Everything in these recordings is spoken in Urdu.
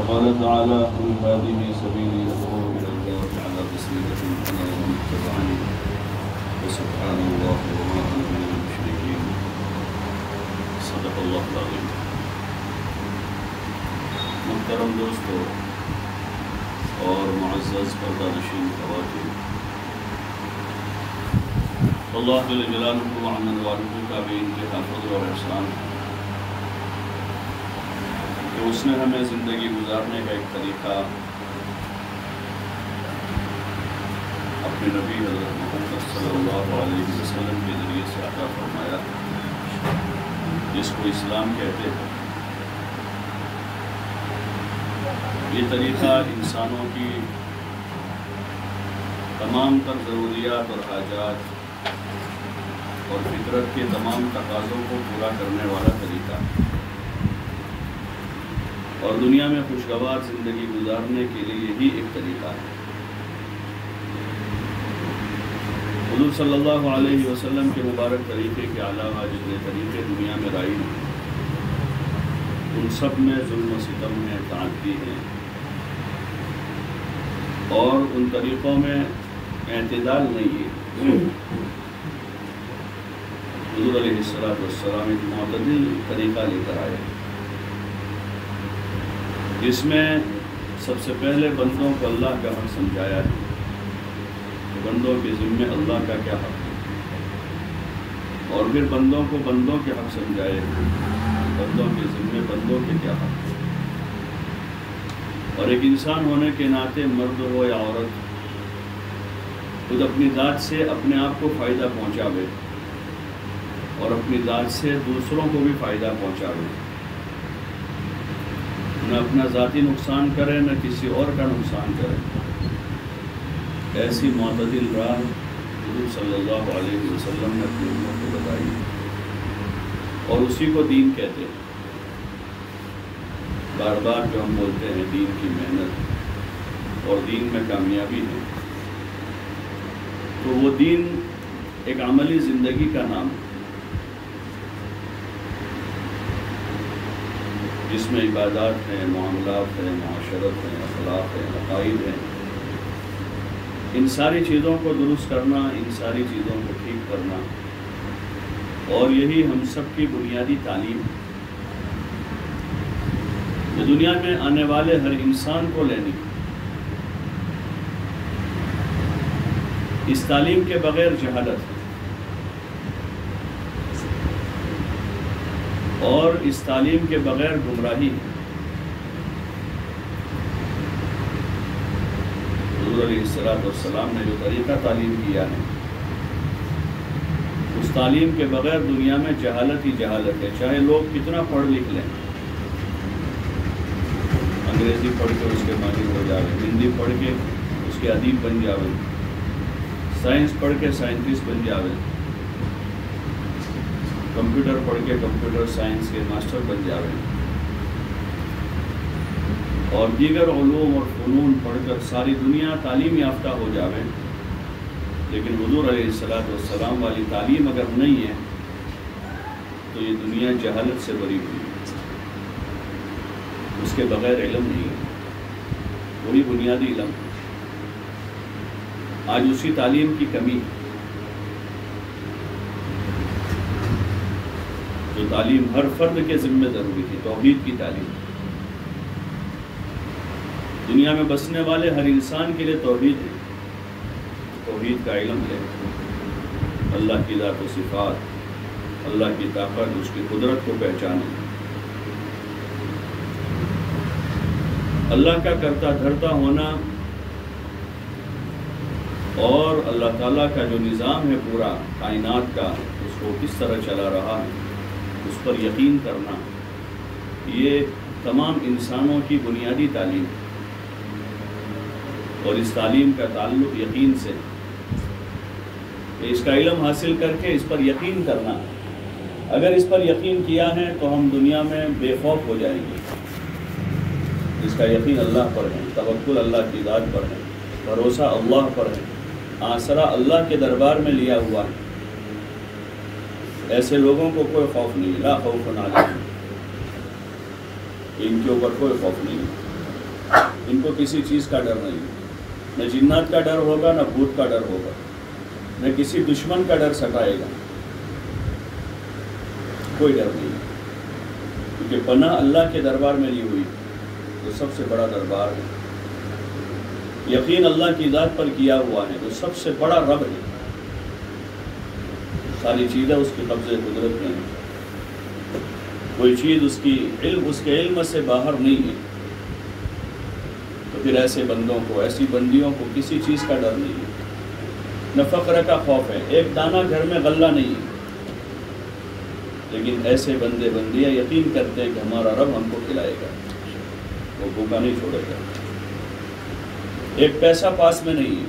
وقال تعالى قل هذه سبيلي أدعو إلى الله على بصيرة أنا ومن اتبعني وسبحان الله وما أنا من المشركين صدق الله العظيم۔ محترم دوستو اور معزز پردہ نشین خواتین، اللہ جل جلالہ وعمن والہ کا بھی انتہا فضل اور احسان کہ اس نے ہمیں زندگی گزارنے کا ایک طریقہ اپنے نبی حضرت محمد صلی اللہ علیہ وسلم کے ذریعے سے عطا فرمایا، جس کو اسلام کہتے ہیں۔ یہ طریقہ انسانوں کی تمام تر ضروریات اور حاجات اور فطرت کے تمام تقاضوں کو پورا کرنے والا طریقہ اور دنیا میں خوشگوار زندگی گزارنے کے لیے یہی ایک طریقہ ہے۔ حضور صلی اللہ علیہ وسلم کے مبارک طریقے کے علاوہ جتنے طریقے دنیا میں رائج ہیں ان سب میں ظلم و ستم ہیں، تعدی ہیں، اور ان طریقوں میں اعتدال نہیں ہے۔ حضور علیہ السلام ایک معتدل طریقہ لے کر آئے جس میں سب سے پہلے بندوں کو اللہ کا حق سمجھایا ہے کہ بندوں کے ذمے اللہ کا کیا حق ہے، اور پھر بندوں کو بندوں کے حق سمجھائے بندوں کے ذمے بندوں کے کیا حق ہے، اور ایک انسان ہونے کے ناطے مرد ہو یا عورت خود اپنی ذات سے اپنے آپ کو فائدہ پہنچاوے اور اپنی ذات سے دوسروں کو بھی فائدہ پہنچاوے، نہ اپنا ذاتی نقصان کرے نہ کسی اور کا نقصان کرے۔ ایسی معتدل راہ حضور صلی اللہ علیہ وسلم نے اپنی امت کو بتائی اور اسی کو دین کہتے ہیں۔ بار بار جو ہم بولتے ہیں دین کی محنت اور دین میں کامیابی ہے، تو وہ دین ایک عملی زندگی کا نام ہے جس میں عبادات ہیں، معاملات ہیں، معاشرت ہیں، اخلاق ہیں، عقائد ہیں۔ ان ساری چیزوں کو درست کرنا، ان ساری چیزوں کو ٹھیک کرنا، اور یہی ہم سب کی بنیادی تعلیم ہے جو دنیا میں آنے والے ہر انسان کو لینی ہے۔ اس تعلیم کے بغیر جہالت ہے، اور اس تعلیم کے بغیر گمراہی ہے۔ حضور علیہ السلام نے جو طریقہ تعلیم کیا ہے، اس تعلیم کے بغیر دنیا میں جہالت ہی جہالت ہے۔ چاہے لوگ کتنا پڑھ لکھ لیں، انگریزی پڑھ کے اس کے ماہر ہو جاوے، ہندی پڑھ کے اس کے ادیب بن جاوے، سائنس پڑھ کے سائنٹسٹ بن جاوے، کمپیوٹر پڑھ کے کمپیوٹر سائنس کے ماسٹر بن جاوے، اور دیگر علوم اور فنون پڑھ کر ساری دنیا تعلیم یافتہ ہو جاوے، لیکن حضور علیہ السلام والی تعلیم اگر نہیں ہے تو یہ دنیا جہالت سے بری ہوئی ہے۔ اس کے بغیر علم نہیں ہے، وہی بنیادی علم ہے۔ آج اسی تعلیم کی کمی ہے جو تعلیم ہر فرد کے ذمہ ضروری تھی، توحید کی تعلیم۔ دنیا میں بسنے والے ہر انسان کے لیے توحید ہے، توحید کا علم ہے، اللہ کی ذات و صفات، اللہ کی طاقت، اس کی قدرت کو پہچانے، اللہ کا کرتا دھرتا ہونا، اور اللہ تعالیٰ کا جو نظام ہے پورا کائنات کا، اس کو کس طرح چلا رہا ہے اس پر یقین کرنا، یہ تمام انسانوں کی بنیادی تعلیم ہے، اور اس تعلیم کا تعلق یقین سے ہے کہ اس کا علم حاصل کر کے اس پر یقین کرنا۔ اگر اس پر یقین کیا ہے تو ہم دنیا میں بے خوف ہو جائیں گے۔ اس کا یقین اللہ پر ہے، توکل اللہ کی ذات پر ہے، بھروسہ اللہ پر ہے، آسرا اللہ کے دربار میں لیا ہوا ہے۔ ایسے لوگوں کو کوئی خوف نہیں، لا خوف علیہم، ان کے اوپر کوئی خوف نہیں۔ ان کو کسی چیز کا ڈر نہیں، نہ جنات کا ڈر ہوگا، نہ بھوت کا ڈر ہوگا، نہ کسی دشمن کا ڈر ستائے گا، کوئی ڈر نہیں، کیونکہ پناہ اللہ کے دربار میں لی ہوئی تو سب سے بڑا دربار ہے، یقین اللہ کی ذات پر کیا ہوا ہے تو سب سے بڑا رب ہے، ساری چیزیں اس کے قبضے قدرت میں ہیں، کوئی چیز اس کے علم سے باہر نہیں ہے، تو پھر ایسے بندوں کو، ایسی بندیوں کو کسی چیز کا ڈر نہیں ہے، نہ فقر کا خوف ہے، ایک دانہ گھر میں غلہ نہیں ہے، لیکن ایسے بندے بندیاں یقین کرتے ہیں کہ ہمارا رب ہم کو کھلائے گا، وہ بھوکا نہیں چھوڑے گا، ایک پیسہ پاس میں نہیں ہے،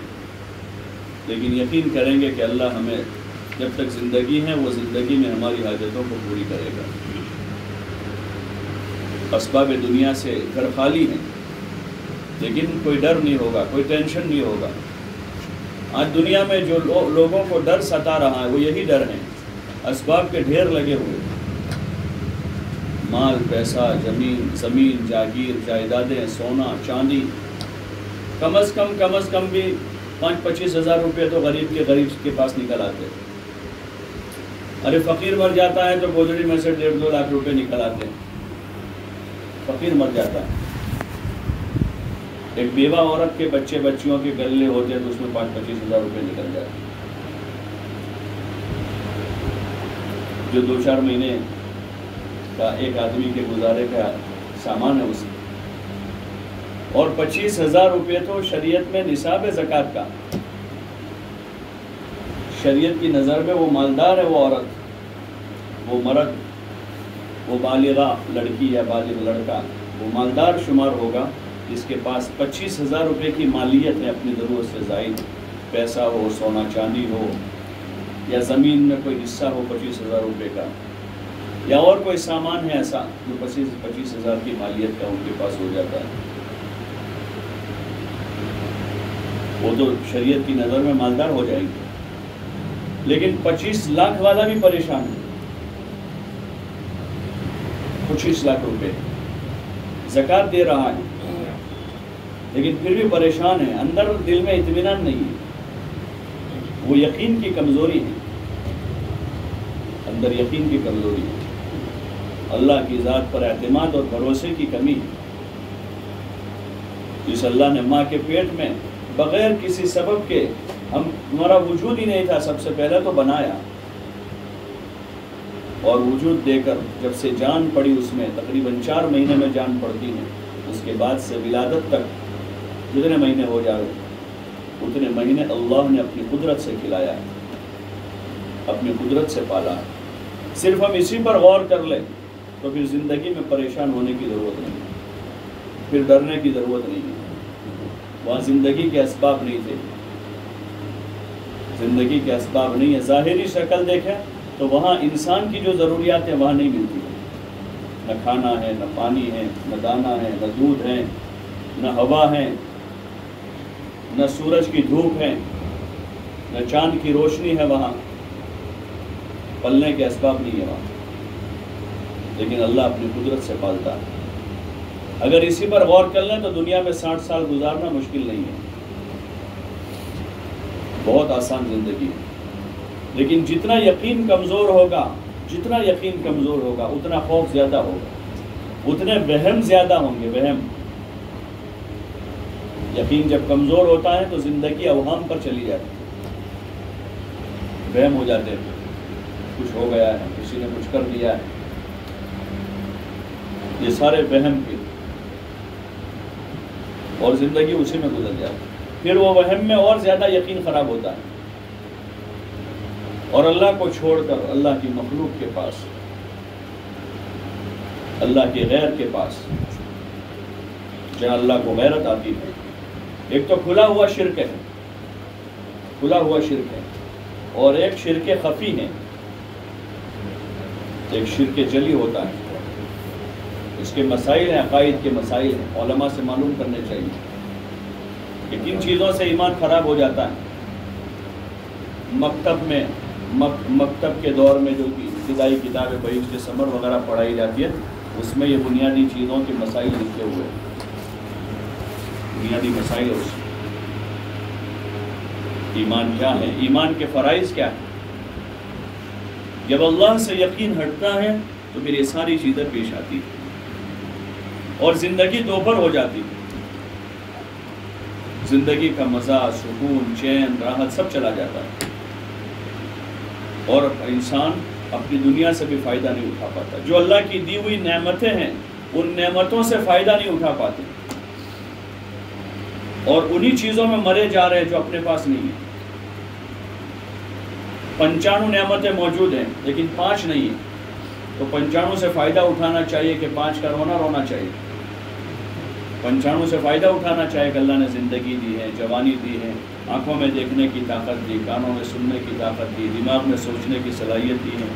لیکن یقین کریں گے کہ اللہ ہمیں جب تک زندگی ہے وہ زندگی میں ہماری حاجتوں کو پوری کرے گا، اسباب دنیا سے گھر خالی ہیں لیکن کوئی ڈر نہیں ہوگا، کوئی ٹینشن نہیں ہوگا۔ آج دنیا میں جو لوگوں کو ڈر ستا رہا ہے وہ یہی ڈر ہیں، اسباب کے ڈھیر لگے ہوئے، مال پیسہ، زمین جاگیر جائیدادیں، سونا چاندی، کم از کم بھی 25-25 ہزار روپے تو غریب کے پاس نکل آتے، ارے فقیر مر جاتا ہے تو گودڑی میں سے 1.5-2 لاکھ روپے نکل آتے ہیں، فقیر مر جاتا ہے، ایک بیوہ عورت کے بچے بچیوں کے گلے ہوتے ہیں تو اس میں 25-25 ہزار روپے نکل جاتے ہیں، جو 2-4 مہینے کا ایک آدمی کے گزارے کا سامان ہے اس میں، اور 25 ہزار روپے تو شریعت میں نصاب ہے زکوٰۃ کا، شریعت کی نظر میں وہ مالدار ہے، وہ عورت، وہ مرد، وہ بالغہ لڑکی یا بالغ لڑکا، وہ مالدار شمار ہوگا جس کے پاس 25 ہزار روپے کی مالیت ہے، اپنی ضرورت سے زائد پیسہ ہو، سونا چاندی ہو، یا زمین میں کوئی حصہ ہو 25 ہزار روپے کا، یا اور کوئی سامان ہے ایسا جو 25 ہزار کی مالیت کا ان کے پاس ہو جاتا ہے، وہ تو شریعت کی نظر میں مالدار ہو جائیں گے، لیکن 25 لاکھ والا بھی پریشان ہے، 25 لاکھ روپے زکوٰۃ دے رہا ہے لیکن پھر بھی پریشان ہے، اندر دل میں اطمینان نہیں ہے، وہ یقین کی کمزوری ہے، اندر یقین کی کمزوری ہے، اللہ کی ذات پر اعتماد اور بھروسے کی کمی ہے، جس اللہ نے ماں کے پیٹ میں بغیر کسی سبب کے، ہمارا وجود ہی نہیں تھا، سب سے پہلے تو بنایا، اور وجود دے کر جب سے جان پڑی اس میں تقریباً 4 مہینے میں جان پڑتی ہے، اس کے بعد سے ولادت تک جتنے مہینے ہو جائے اتنے مہینے اللہ نے اپنی قدرت سے کھلایا ہے، اپنی قدرت سے پالا ہے، صرف ہم اسی پر غور کر لیں تو پھر زندگی میں پریشان ہونے کی ضرورت نہیں ہے، پھر ڈرنے کی ضرورت نہیں ہے، وہاں زندگی کے اسباب نہیں تھے، زندگی کے اسباب نہیں ہے، ظاہری شکل دیکھیں تو وہاں انسان کی جو ضروریات ہیں وہاں نہیں ملتی، نہ کھانا ہے، نہ پانی ہے، نہ دانا ہے، نہ دودھ ہے، نہ ہوا ہے، نہ سورج کی دھوپ ہے، نہ چاند کی روشنی ہے، وہاں پلنے کے اسباب نہیں ہے وہاں، لیکن اللہ اپنی قدرت سے پالتا ہے۔ اگر اسی پر غور کر لیں تو دنیا میں 60 سال گزارنا مشکل نہیں ہے، بہت آسان زندگی ہے، لیکن جتنا یقین کمزور ہوگا اتنا خوف زیادہ ہوگا، اتنے وہم زیادہ ہوں گے، وہم، یقین جب کمزور ہوتا ہے تو زندگی اوہام پر چلی جاتی ہے، وہم ہو جاتے ہیں، کچھ ہو گیا ہے، کسی نے کچھ کر دیا ہے، یہ سارے وہم کے، اور زندگی اسی میں گزر جاتی ہے، پھر وہ وہم میں اور زیادہ یقین خراب ہوتا ہے، اور اللہ کو چھوڑ کر اللہ کی مخلوق کے پاس، اللہ کے غیر کے پاس، جہاں اللہ کو غیرت آتی ہے، ایک تو کھلا ہوا شرک ہے، اور ایک شرک خفی ہے، ایک شرک جلی ہوتا ہے، اس کے مسائل ہیں، عقائد کے مسائل ہیں، علماء سے معلوم کرنے چاہیے کہ کن چیزوں سے ایمان خراب ہو جاتا ہے۔ مکتب کے دور میں جو ابتدائی کتابیں بہشت ثمر وغیرہ پڑھائی جاتی ہے، اس میں یہ بنیادی چیزوں کے مسائل لکھے ہوئے ہیں، بنیادی مسائل ہے اس میں۔ ایمان کیا ہے؟ ایمان کے فرائض کیا ہے؟ جب اللہ سے یقین ہٹتا ہے تو پھر یہ ساری چیزیں پیش آتی ہیں اور زندگی دوپہر ہو جاتی ہے۔ زندگی کا مزہ، سکون، چین، راحت سب چلا جاتا ہے اور انسان اپنی دنیا سے بھی فائدہ نہیں اٹھا پاتا۔ جو اللہ کی دی ہوئی نعمتیں ہیں ان نعمتوں سے فائدہ نہیں اٹھا پاتے اور انہی چیزوں میں مرے جا رہے ہیں جو اپنے پاس نہیں ہیں۔ 95 نعمتیں موجود ہیں لیکن 5 نہیں ہیں، تو 95 سے فائدہ اٹھانا چاہیے کہ 5 کا رونا چاہیے۔ 95 سے فائدہ اٹھانا چاہیے کہ اللہ نے زندگی دی ہے، جوانی دی ہے، آنکھوں میں دیکھنے کی طاقت دی، کانوں میں سننے کی طاقت دی، دماغ میں سوچنے کی صلاحیت دی ہے،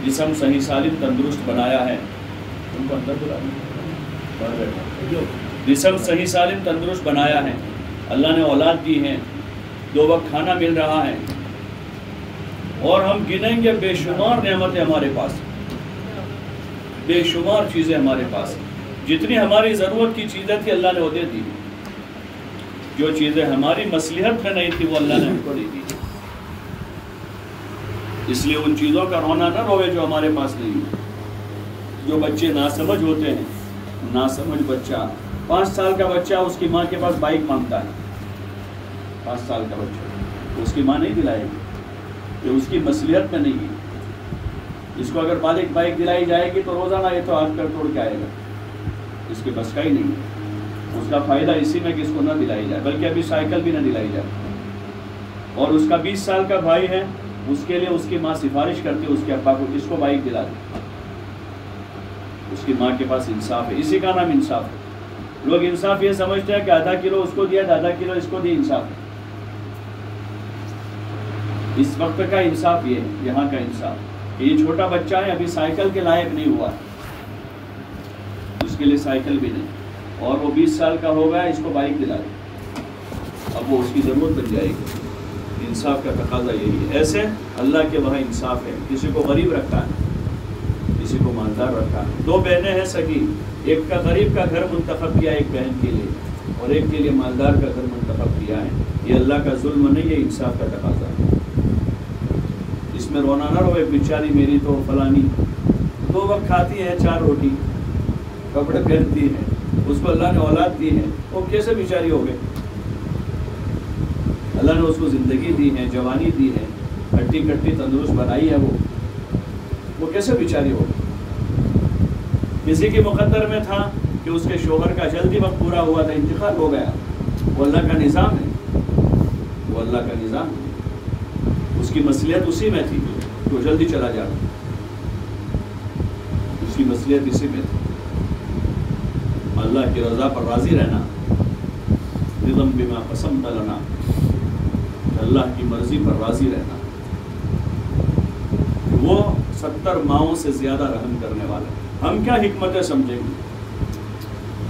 جسم صحیح سالم تندرست بنایا ہے۔ ان کو اندر بلا جسم صحیح سالم تندرست بنایا ہے، اللہ نے اولاد دی ہے، 2 وقت کھانا مل رہا ہے، اور ہم گنیں گے بے شمار نعمتیں ہمارے پاس، بے شمار چیزیں ہمارے پاس، جتنی ہماری ضرورت کی چیزیں تھی اللہ نے وہ دے دی، جو چیزیں ہماری مصلحت میں نہیں تھی وہ اللہ نے ہم کو دے دی۔ اس لیے ان چیزوں کا رونا نہ روے جو ہمارے پاس نہیں ہے۔ جو بچے ناسمجھ ہوتے ہیں، ناسمجھ بچہ، 5 سال کا بچہ اس کی ماں کے پاس بائک مانگتا ہے، 5 سال کا بچہ اس کی ماں نہیں دلائے گی، کہ اس کی مصلحت میں نہیں ہے۔ اس کو اگر بائک دلائی جائے گی تو روزانہ یہ تو ہاتھ کر توڑ کے آئے گا، اس کے بس کا ہی نہیں ہے۔ اس کا فائدہ اسی میں کہ اس کو نہ دلائی جائے، بلکہ ابھی سائیکل بھی نہ دلائی جائے۔ اور اس کا 20 سال کا بھائی ہے، اس کے لیے اس کی ماں سفارش کرتی ہے اس کے ابا کو اس کو بائک دلا دے، اس کی ماں کے پاس انصاف ہے۔ اسی کا نام انصاف ہے۔ لوگ انصاف یہ سمجھتے ہیں کہ آدھا کلو اس کو دیا، آدھا کلو اس کو دیا، انصاف ہے۔ اس وقت کا انصاف یہ ہے، یہاں کا انصاف، کہ یہ چھوٹا بچہ ہے، ابھی سائیکل کے لائق نہیں ہوا، اس کے لیے سائیکل بھی نہیں، اور وہ 20 سال کا ہو گیا، اس کو بائک دلا دی، اب وہ اس کی ضرورت بن جائے گی۔ انصاف کا تقاضا یہی ہے۔ ایسے اللہ کے وہاں انصاف ہے، کسی کو غریب رکھا ہے، کسی کو مالدار رکھا ہے۔ 2 بہنیں ہیں سگی، ایک کا غریب کا گھر منتخب کیا ایک بہن کے لیے، اور ایک کے لیے مالدار کا گھر منتخب کیا ہے۔ یہ اللہ کا ظلم نہیں، یہ انصاف کا تقاضا ہے۔ اس میں رونا نہ روے بیچاری میری تو فلانی 2 وقت کھاتی ہے 4 روٹی، کپڑے پہنتی ہے، اس کو اللہ نے اولاد دی ہے، وہ کیسے بیچاری ہو گئے؟ اللہ نے اس کو زندگی دی ہے، جوانی دی ہے، ہڈی کٹی تندرست بنائی ہے، وہ کیسے بیچاری ہو گئی؟ کسی کے مقدر میں تھا کہ اس کے شوہر کا جلدی وقت پورا ہوا تھا، انتقال ہو گیا، وہ اللہ کا نظام ہے، وہ اللہ کا نظام ہے، اس کی مصلحت اسی میں تھی، تو جلدی چلا جاتا، اس کی مصلحت اسی میں تھی۔ اللہ کی رضا پر راضی رہنا، رضم بما قسمت لنا، اللہ کی مرضی پر راضی رہنا، وہ 70 ماؤں سے زیادہ رحم کرنے والا ہے۔ ہم کیا حکمتیں سمجھیں گے؟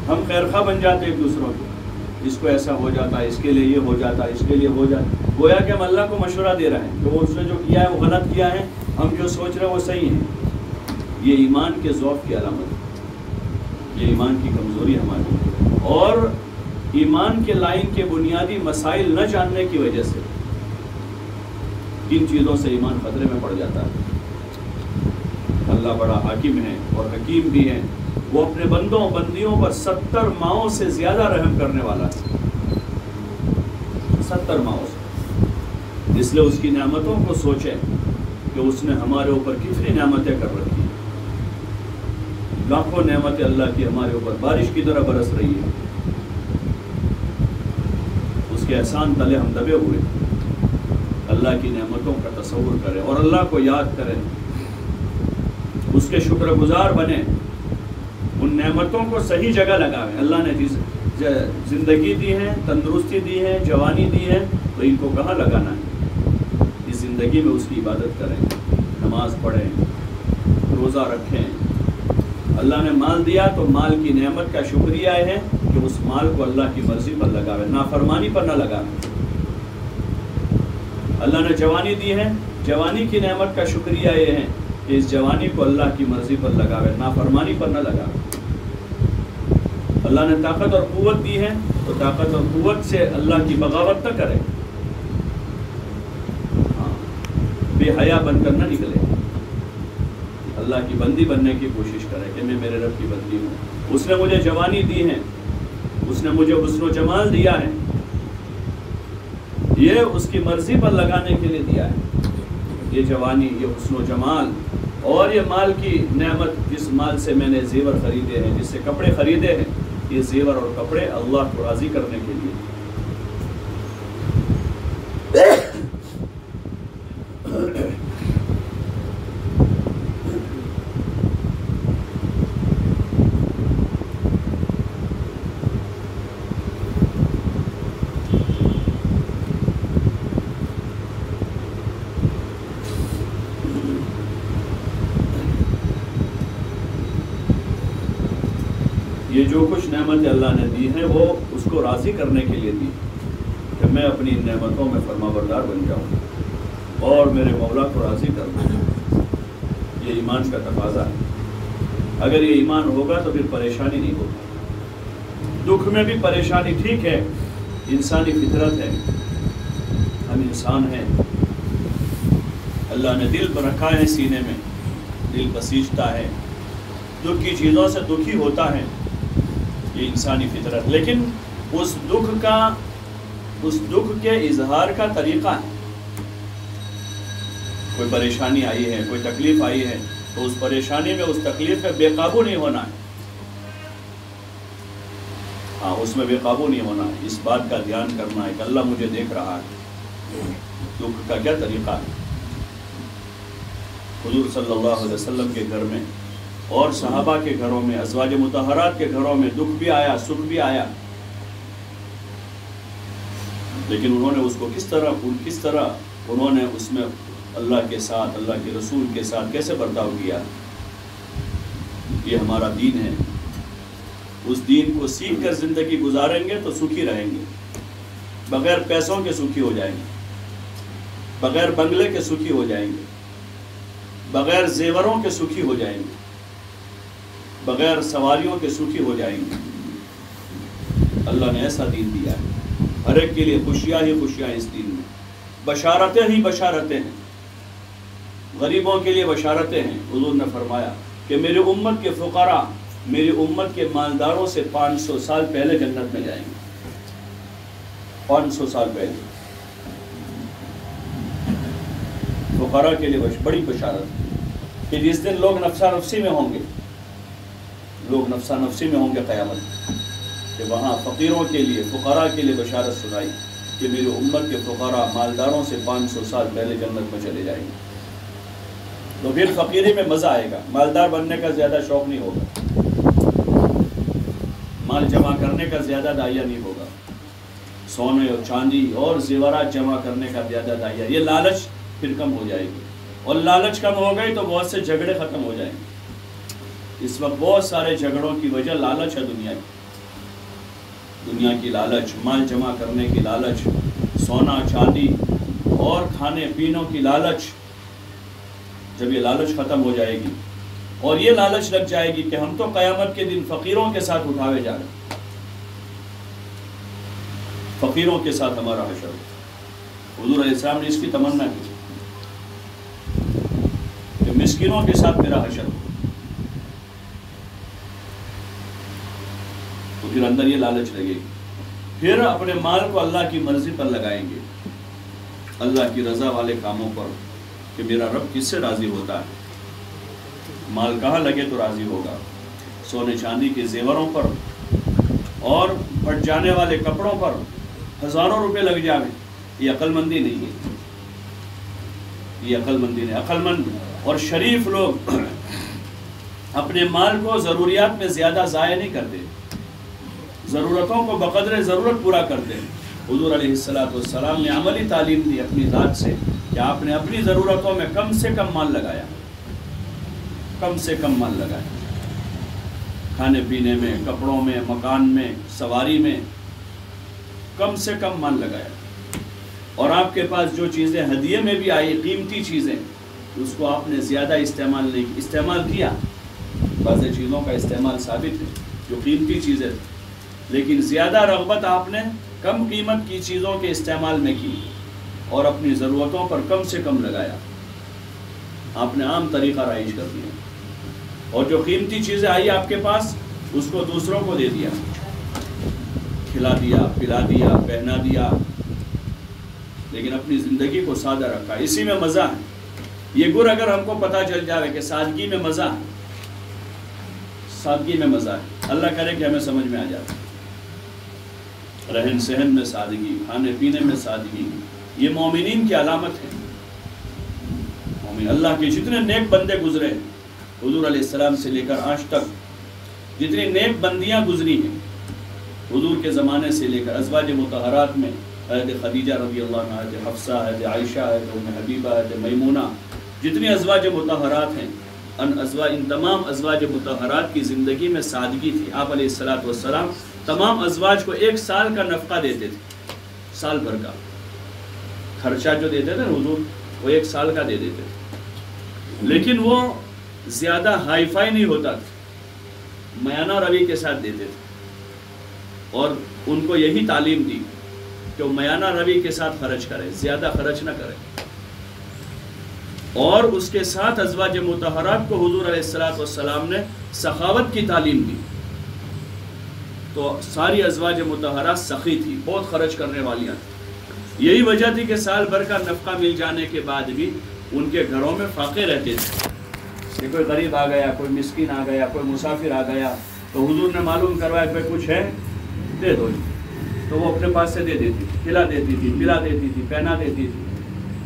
ہم خیرخواہ بن جاتے ایک دوسروں کے، اس کو ایسا ہو جاتا ہے، اس کے لیے یہ ہو جاتا ہے، اس کے لیے ہو جاتا ہے، گویا کہ ہم اللہ کو مشورہ دے رہے ہیں کہ وہ اس نے جو کیا ہے وہ غلط کیا ہے، ہم جو سوچ رہے ہیں وہ صحیح ہے۔ یہ ایمان کے ضعف کی علامت ہے، یہ ایمان کی کمزوری ہماری، اور ایمان کے لائن کے بنیادی مسائل نہ جاننے کی وجہ سے ان چیزوں سے ایمان خطرے میں پڑ جاتا ہے۔ اللہ بڑا حاکم ہے اور حکیم بھی ہے، وہ اپنے بندوں بندیوں پر 70 ماؤں سے زیادہ رحم کرنے والا ہے، 70 ماؤں سے۔ اس لیے اس کی نعمتوں کو سوچیں کہ اس نے ہمارے اوپر کتنی نعمتیں کر رکھی ہیں، لاکھوں نعمتیں اللہ کی ہمارے اوپر بارش کی طرح برس رہی ہے، اس کے احسان تلے ہم دبے ہوئے۔ اللہ کی نعمتوں کا تصور کریں اور اللہ کو یاد کریں، اس کے شکر گزار بنیں، ان نعمتوں کو صحیح جگہ لگائیں۔ اللہ نے زندگی دی ہے، تندرستی دی ہے، جوانی دی ہے، تو ان کو کہاں لگانا ہے؟ اس زندگی میں اس کی عبادت کریں، نماز پڑھیں، روزہ رکھیں۔ اللہ نے مال دیا تو مال کی نعمت کا شکریہ ہے کہ اس مال کو اللہ کی مرضی پر لگاوے، نافرمانی پر نہ لگاوے۔ اللہ نے جوانی دی ہے، جوانی کی نعمت کا شکریہ یہ ہے کہ اس جوانی کو اللہ کی مرضی پر لگاوے، نافرمانی پر نہ لگاوے۔ اللہ نے طاقت اور قوت دی ہے، تو طاقت اور قوت سے اللہ کی بغاوت نہ کرے، بے حیا بن کر نہ نکلے، اللہ کی بندی بننے کی کوشش کرے کہ میں میرے رب کی بندی ہوں، اس نے مجھے جوانی دی ہے، اس نے مجھے حسن و جمال دیا ہے، یہ اس کی مرضی پر لگانے کے لیے دیا ہے، یہ جوانی، یہ حسن و جمال اور یہ مال کی نعمت، جس مال سے میں نے زیور خریدے ہیں، جس سے کپڑے خریدے ہیں، یہ زیور اور کپڑے اللہ کو راضی کرنے کے لیے۔ یہ جو کچھ نعمت اللہ نے دی ہے وہ اس کو راضی کرنے کے لیے دی کہ میں اپنی ان نعمتوں میں فرما بردار بن جاؤں اور میرے مولا کو راضی کروں۔ یہ ایمان کا تقاضا ہے، اگر یہ ایمان ہوگا تو پھر پریشانی نہیں ہوگی۔ دکھ میں بھی پریشانی ٹھیک ہے، انسانی فطرت ہے، ہم انسان ہیں، اللہ نے دل پر رکھا ہے، سینے میں دل بسیجتا ہے، دکھ کی چیزوں سے دکھی ہوتا ہے، یہ انسانی فطرت، لیکن اس دکھ کے اظہار کا طریقہ ہے۔ کوئی پریشانی آئی ہے، کوئی تکلیف آئی ہے تو اس پریشانی میں، اس تکلیف میں بے قابو نہیں ہونا ہے، ہاں اس میں بے قابو نہیں ہونا ہے، اس بات کا دھیان کرنا ہے کہ اللہ مجھے دیکھ رہا ہے، دکھ کا کیا طریقہ ہے۔ حضور صلی اللہ علیہ وسلم کے گھر میں اور صحابہ کے گھروں میں، ازواج مطہرات کے گھروں میں دکھ بھی آیا، سکھ بھی آیا، لیکن انہوں نے اس کو کس طرح انہوں نے اس میں اللہ کے ساتھ، اللہ کے رسول کے ساتھ کیسے برتاؤ کیا۔ یہ ہمارا دین ہے، اس دین کو سیکھ کر زندگی گزاریں گے تو سکھی رہیں گے، بغیر پیسوں کے سکھی ہو جائیں گے، بغیر بنگلے کے سکھی ہو جائیں گے، بغیر زیوروں کے سکھی ہو جائیں گے، بغیر سواریوں کے سکھی ہو جائیں گے۔ اللہ نے ایسا دین دیا ہے، ہر ایک کے لیے خوشیاں ہی خوشیاں اس دین میں، بشارتیں ہی بشارتیں ہیں، غریبوں کے لیے بشارتیں ہیں۔ حضور نے فرمایا کہ میری امت کے فقراء میری امت کے مالداروں سے 500 سال پہلے جنت میں جائیں گے، 500 سال پہلے فقراء کے لیے بڑی بشارت کہ جس دن لوگ نفسا نفسی میں ہوں گے، لوگ نفسا نفسی میں ہوں گے قیامت، کہ وہاں فقیروں کے لیے، فقراء کے لیے بشارت سنائی کہ میری امت کے فقراء مالداروں سے 500 سال پہلے جنت میں چلے جائیں گے۔ تو پھر فقیری میں مزہ آئے گا، مالدار بننے کا زیادہ شوق نہیں ہوگا، مال جمع کرنے کا زیادہ داعیہ نہیں ہوگا، سونے اور چاندی اور زیورات جمع کرنے کا زیادہ داعیہ، یہ لالچ پھر کم ہو جائے گی، اور لالچ کم ہو گئی تو بہت سے جھگڑے ختم ہو جائیں گے۔ اس وقت بہت سارے جھگڑوں کی وجہ لالچ ہے، دنیا کی لالچ، مال جمع کرنے کی لالچ، سونا چاندی اور کھانے پینوں کی لالچ۔ جب یہ لالچ ختم ہو جائے گی اور یہ لالچ لگ جائے گی کہ ہم تو قیامت کے دن فقیروں کے ساتھ اٹھاوے جا رہے ہیں، فقیروں کے ساتھ ہمارا حشر، حضور علیہ السلام نے اس کی تمنا کی کہ مسکینوں کے ساتھ میرا حشر ہو، تو پھر اندر یہ لالچ لگے گی، پھر اپنے مال کو اللہ کی مرضی پر لگائیں گے، اللہ کی رضا والے کاموں پر، کہ میرا رب کس سے راضی ہوتا ہے، مال کہاں لگے تو راضی ہوگا، سونے چاندی کے زیوروں پر اور پھٹ جانے والے کپڑوں پر ہزاروں روپے لگ جائیں، یہ عقل مندی نہیں ہے، یہ عقل مندی نہیں۔ عقل مند اور شریف لوگ اپنے مال کو ضروریات میں زیادہ ضائع نہیں کرتے، ضرورتوں کو بقدر ضرورت پورا کرتے ہیں۔ حضور علیہ السلام نے عملی تعلیم دی اپنی ذات سے کہ آپ نے اپنی ضرورتوں میں کم سے کم مال لگایا، کم سے کم مال لگایا، کھانے پینے میں، کپڑوں میں، مکان میں، سواری میں کم سے کم مال لگایا، اور آپ کے پاس جو چیزیں ہدیے میں بھی آئی، قیمتی چیزیں، اس کو آپ نے زیادہ استعمال کیا، بعض چیزوں کا استعمال ثابت ہے جو قیمتی چیزیں، لیکن زیادہ رغبت آپ نے کم قیمت کی چیزوں کے استعمال میں کی اور اپنی ضرورتوں پر کم سے کم لگایا. آپ نے عام طریقہ رائج کر دیا اور جو قیمتی چیزیں آئی آپ کے پاس اس کو دوسروں کو دے دیا، کھلا دیا، پلا دیا، پہنا دیا، لیکن اپنی زندگی کو سادہ رکھا. اسی میں مزہ ہے. یہ گر اگر ہم کو پتہ چل جائے کہ سادگی میں مزہ ہے، سادگی میں مزہ ہے، اللہ کرے کہ ہمیں سمجھ میں آ جائے. رہن سہن میں سادگی، کھانے پینے میں سادگی، یہ مومنین کی علامت ہے. مومن اللہ کے جتنے نیک بندے گزرے حضور علیہ السلام سے لے کر آج تک، جتنی نیک بندیاں گزری ہیں حضور کے زمانے سے لے کر، ازواج مطہرات میں حضرت خدیجہ رضی اللہ عنہ، حضرت حفصہ، حضرت عائشہ، حضرت ام حبیبہ، حضرت میمونہ، جتنی ازواج مطہرات ہیں، ان تمام ازواج مطہرات کی زندگی میں سادگی تھی. آپ علیہ السلام تمام ازواج کو 1 سال کا نفقہ دیتے تھے، سال بھر کا خرچہ جو دیتے تھے حضور وہ 1 سال کا دے دیتے تھے. لیکن وہ زیادہ ہائی فائی نہیں ہوتا تھا، میانہ روی کے ساتھ دیتے تھے اور ان کو یہی تعلیم دی کہ وہ میانہ روی کے ساتھ خرچ کرے، زیادہ خرچ نہ کرے. اور اس کے ساتھ ازواج مطہرات کو حضور علیہ السلام نے سخاوت کی تعلیم دی. تو ساری ازواج مطہرات سخی تھی، بہت خرچ کرنے والیاں تھیں. یہی وجہ تھی کہ سال بھر کا نفقہ مل جانے کے بعد بھی ان کے گھروں میں فاقے رہتے تھے کہ کوئی غریب آ گیا، کوئی مسکین آ گیا، کوئی مسافر آ گیا تو حضور نے معلوم کروایا کہ کچھ ہے دے دو، تو وہ اپنے پاس سے دے دیتی تھی، کھلا دیتی تھی، پلا دیتی تھی، پہنا دیتی تھی.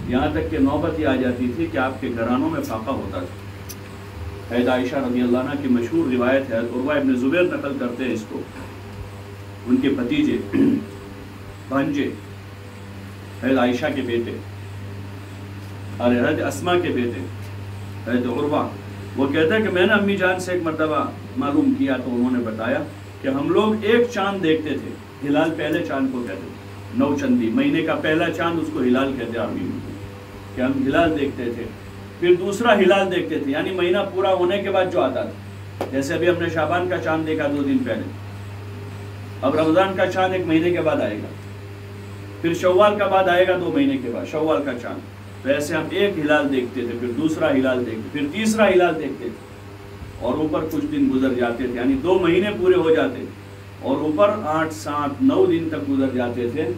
یہاں تک کہ نوبت یہ آ جاتی تھی کہ آپ کے گھرانوں میں فاقہ ہوتا تھا. حضرت عائشہ رضی اللہ عنہ کی مشہور روایت ہے، عروہ ابن زبیر نقل کرتے ہیں اس کو. ان کے بھتیجے، بھانجے، حضرت عائشہ کے بیٹے اور حضرت اسماء کے بیٹے حضرت عروہ، وہ کہتے ہیں کہ میں نے امی جان سے ایک مرتبہ معلوم کیا تو انہوں نے بتایا کہ ہم لوگ ایک چاند دیکھتے تھے، ہلال پہلے چاند کو کہتے تھے، 9 چندی، مہینے کا پہلا چاند اس کو ہلال کہتے ہیں عربی میں، کہ ہم ہلال دیکھتے تھے. پھر دوسرا ہلال دیکھتے تھے، یعنی مہینہ پورا ہونے کے بعد جو آتا تھا. جیسے ابھی ہم نے شعبان کا چاند دیکھا 2 دن پہلے، اب رمضان کا چاند 1 مہینے کے بعد آئے گا، پھر شوال کا بعد آئے گا 2 مہینے کے بعد شوال کا چاند. تو ایسے ہم ایک ہلال دیکھتے تھے، پھر دوسرا ہلال دیکھتے، پھر تیسرا ہلال دیکھتے تھے اور اوپر کچھ دن گزر جاتے تھے، یعنی 2 مہینے پورے ہو جاتے اور اوپر 8، 7، 9 دن تک گزر جاتے تھے.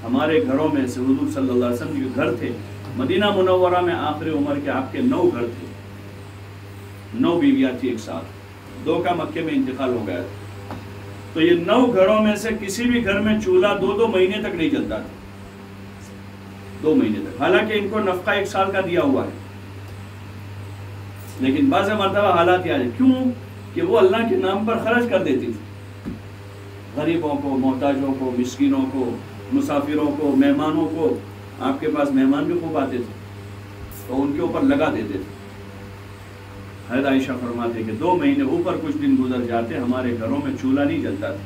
ہمارے گھروں میں سے حضور صلی اللہ علیہ وسلم کے گھر تھے مدینہ منورہ میں، آخر عمر کے آپ کے 9 گھر تھے، 9 بیویاں تھی ایک ساتھ، 2 کا مکے میں انتقال ہو گیا تھا. تو یہ 9 گھروں میں سے کسی بھی گھر میں چولہا 2 مہینے تک نہیں جلتا تھا، 2 مہینے تک. حالانکہ ان کو نفقہ 1 سال کا دیا ہوا ہے، لیکن بعض مرتبہ حالات یہ آ جائے. کیوں؟ کہ وہ اللہ کے نام پر خرچ کر دیتی تھی، غریبوں کو، محتاجوں کو، مسکینوں کو، مسافروں کو، مہمانوں کو. آپ کے پاس مہمان بھی خوب آتے تھے تو ان کے اوپر لگا دیتے تھے. حضرت عائشہ فرماتے کہ 2 مہینے اوپر کچھ دن گزر جاتے، ہمارے گھروں میں چولہا نہیں جلتا تھا.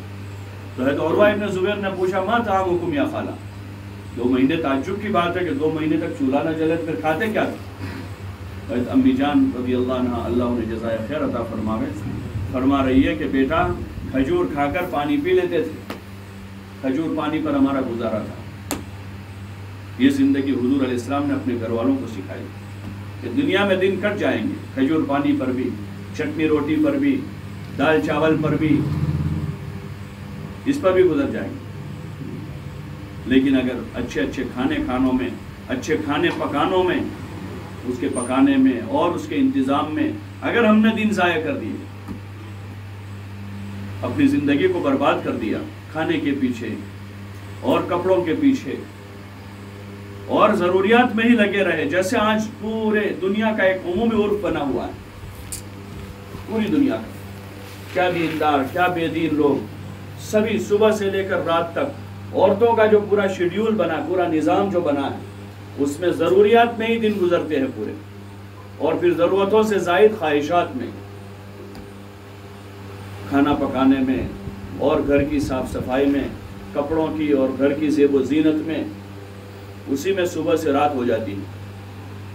تو حضرت عروہ ابن زبیر نے پوچھا ما طعامکم یا خالہ، 2 مہینے تعجب کی بات ہے کہ 2 مہینے تک چولہا نہ جلے، پھر کھاتے کیا تھے؟ حضرت امی جان رضی اللہ عنہ، اللہ انہیں جزائے خیر عطا فرماوے، فرما رہی ہے کہ بیٹا کھجور کھا کر پانی پی لیتے تھے، کھجور پانی پر ہمارا گزارا تھا. یہ زندگی حضور علیہ السلام نے اپنے گھر والوں کو سکھائی کہ دنیا میں دن کٹ جائیں گے، کھجور پانی پر بھی، چٹنی روٹی پر بھی، دال چاول پر بھی، اس پر بھی گزر جائیں گے. لیکن اگر اچھے کھانوں میں، اچھے کھانے پکانوں میں، اس کے پکانے میں اور اس کے انتظام میں اگر ہم نے دن ضائع کر دیے، اپنی زندگی کو برباد کر دیا کھانے کے پیچھے اور کپڑوں کے پیچھے اور ضروریات میں ہی لگے رہے، جیسے آج پورے دنیا کا ایک عمومی عرف بنا ہوا ہے، پوری دنیا کا، کیا دیندار کیا بے دین لوگ، سبھی صبح سے لے کر رات تک عورتوں کا جو پورا شیڈیول بنا، پورا نظام جو بنا ہے، اس میں ضروریات میں ہی دن گزرتے ہیں پورے، اور پھر ضرورتوں سے زائد خواہشات میں، کھانا پکانے میں اور گھر کی صاف صفائی میں، کپڑوں کی اور گھر کی زیب و زینت میں، اسی میں صبح سے رات ہو جاتی ہے.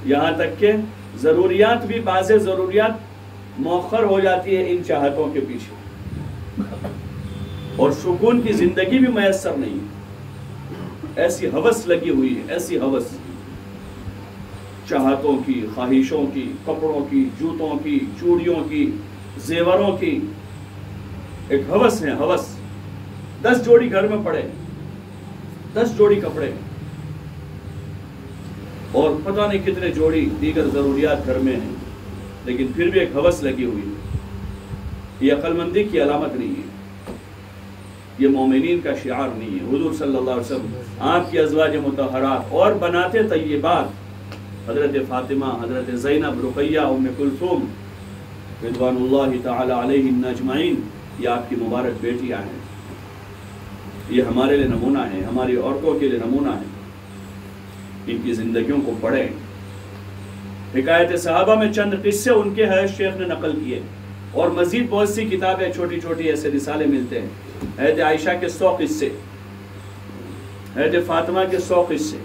یہاں تک کہ ضروریات بھی، بعض ضروریات مؤخر ہو جاتی ہے ان چاہتوں کے پیچھے. اور سکون کی زندگی بھی میسر نہیں. ایسی ہوس لگی ہوئی ہے، ایسی ہوس، چاہتوں کی، خواہشوں کی، کپڑوں کی، جوتوں کی، چوڑیوں کی، زیوروں کی ایک ہوس ہے، ہوس. 10 جوڑی گھر میں پڑے، 10 جوڑی کپڑے، اور پتہ نہیں کتنے جوڑی دیگر ضروریات گھر میں ہیں، لیکن پھر بھی ایک ہوس لگی ہوئی ہے. یہ عقل مندی کی علامت نہیں ہے، یہ مومنین کا شعار نہیں ہے. حضور صلی اللہ علیہ وسلم آپ کی ازواج مطہرات اور بناتے طیبات حضرت فاطمہ، حضرت زینب، رقیہ، ام کلثوم رضوان اللہ تعالی علیہن اجمعین، یہ آپ کی مبارک بیٹیاں ہیں. یہ ہمارے لیے نمونہ ہیں، ہماری عورتوں کے لیے نمونہ ہیں. ان کی زندگیوں کو پڑھیں. حکایت صحابہ میں چند قصے ان کے حیث شیخ نے نقل کیے، اور مزید بہت سی کتابیں چھوٹی چھوٹی ایسے رسالے ملتے ہیں. حضرت عائشہ کے 100 قصے، حضرت فاطمہ کے 100 قصے،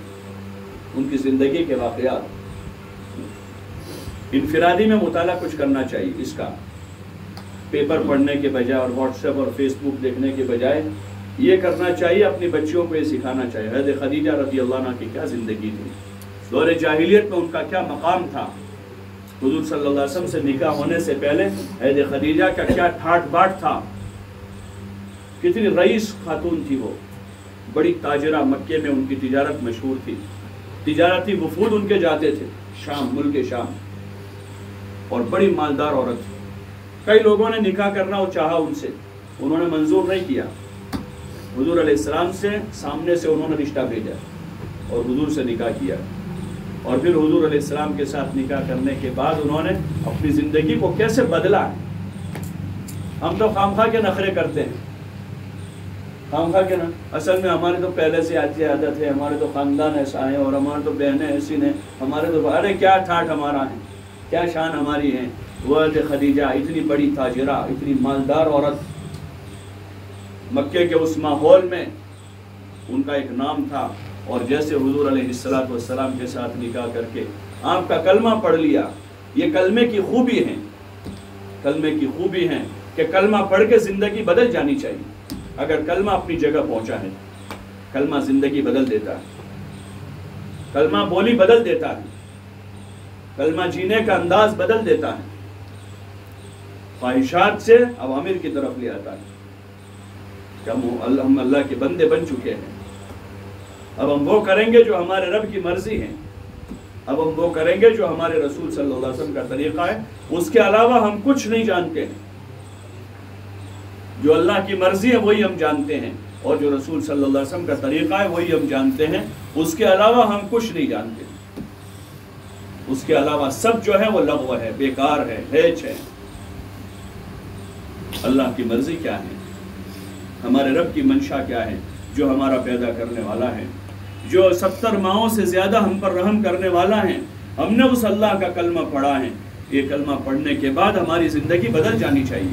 ان کی زندگی کے واقعات. انفرادی میں مطالعہ کچھ کرنا چاہیے اس کا، پیپر پڑھنے کے بجائے اور واٹس ایپ اور فیس بک دیکھنے کے بجائے یہ کرنا چاہیے. اپنی بچیوں کو یہ سکھانا چاہیے. حضرت خدیجہ رضی اللہ عنہ کی کیا زندگی تھی، دور جاہلیت میں ان کا کیا مقام تھا. حضور صلی اللہ علیہ وسلم سے نکاح ہونے سے پہلے حضرت خدیجہ کا کیا ٹھاٹ باٹ تھا، کتنی رئیس خاتون تھی. وہ بڑی تاجرہ، مکے میں ان کی تجارت مشہور تھی. تجارتی وفود ان کے جاتے تھے شام، ملک شام، اور بڑی مالدار عورت تھی. کئی لوگوں نے نکاح کرنا چاہا ان سے، انہوں نے منظور نہیں کیا. حضور علیہ السلام سے سامنے سے انہوں نے رشتہ بھیجا اور حضور سے نکاح کیا. اور پھر حضور علیہ السلام کے ساتھ نکاح کرنے کے بعد انہوں نے اپنی زندگی کو کیسے بدلا ہے. ہم تو خامخواہ کے نخرے کرتے ہیں، خامخواہ کے اصل میں ہمارے تو پہلے سے آتی عادت ہے، ہمارے تو خاندان ایسا ہے، اور ہمارے تو بہنیں ایسی ہیں، ہمارے تو ارے کیا ٹھاٹ ہمارا ہے، کیا شان ہماری ہے. وہ خدیجہ اتنی بڑی تاجرہ، اتنی مالدار عورت، مکے کے اس ماحول میں ان کا ایک نام تھا. اور جیسے حضور علیہ السلام کے ساتھ نکاح کر کے آپ کا کلمہ پڑھ لیا. یہ کلمے کی خوبی ہے، کلمے کی خوبی ہے کہ کلمہ پڑھ کے زندگی بدل جانی چاہیے. اگر کلمہ اپنی جگہ پہنچا ہے، کلمہ زندگی بدل دیتا ہے، کلمہ بولی بدل دیتا ہے، کلمہ جینے کا انداز بدل دیتا ہے، خواہشات سے اوامر کی طرف لے آتا ہے. کہ ہم اللہ کے بندے بن چکے ہیں، اب ہم وہ کریں گے جو ہمارے رب کی مرضی ہے، اب ہم وہ کریں گے جو ہمارے رسول صلی اللہ علیہ وسلم کا طریقہ ہے. اس کے علاوہ ہم کچھ نہیں جانتے ہیں. جو اللہ کی مرضی ہے وہی ہم جانتے ہیں، اور جو رسول صلی اللہ علیہ وسلم کا طریقہ ہے وہی ہم جانتے ہیں. اس کے علاوہ ہم کچھ نہیں جانتے. اس کے علاوہ سب جو ہے وہ لغو ہے، بیکار ہے، ہیچ ہے. اللہ کی مرضی کیا ہے، ہمارے رب کی منشا کیا ہے، جو ہمارا پیدا کرنے والا ہے، جو 70 ماہوں سے زیادہ ہم پر رحم کرنے والا ہے. ہم نے اس اللہ کا کلمہ پڑھا ہے. یہ کلمہ پڑھنے کے بعد ہماری زندگی بدل جانی چاہیے.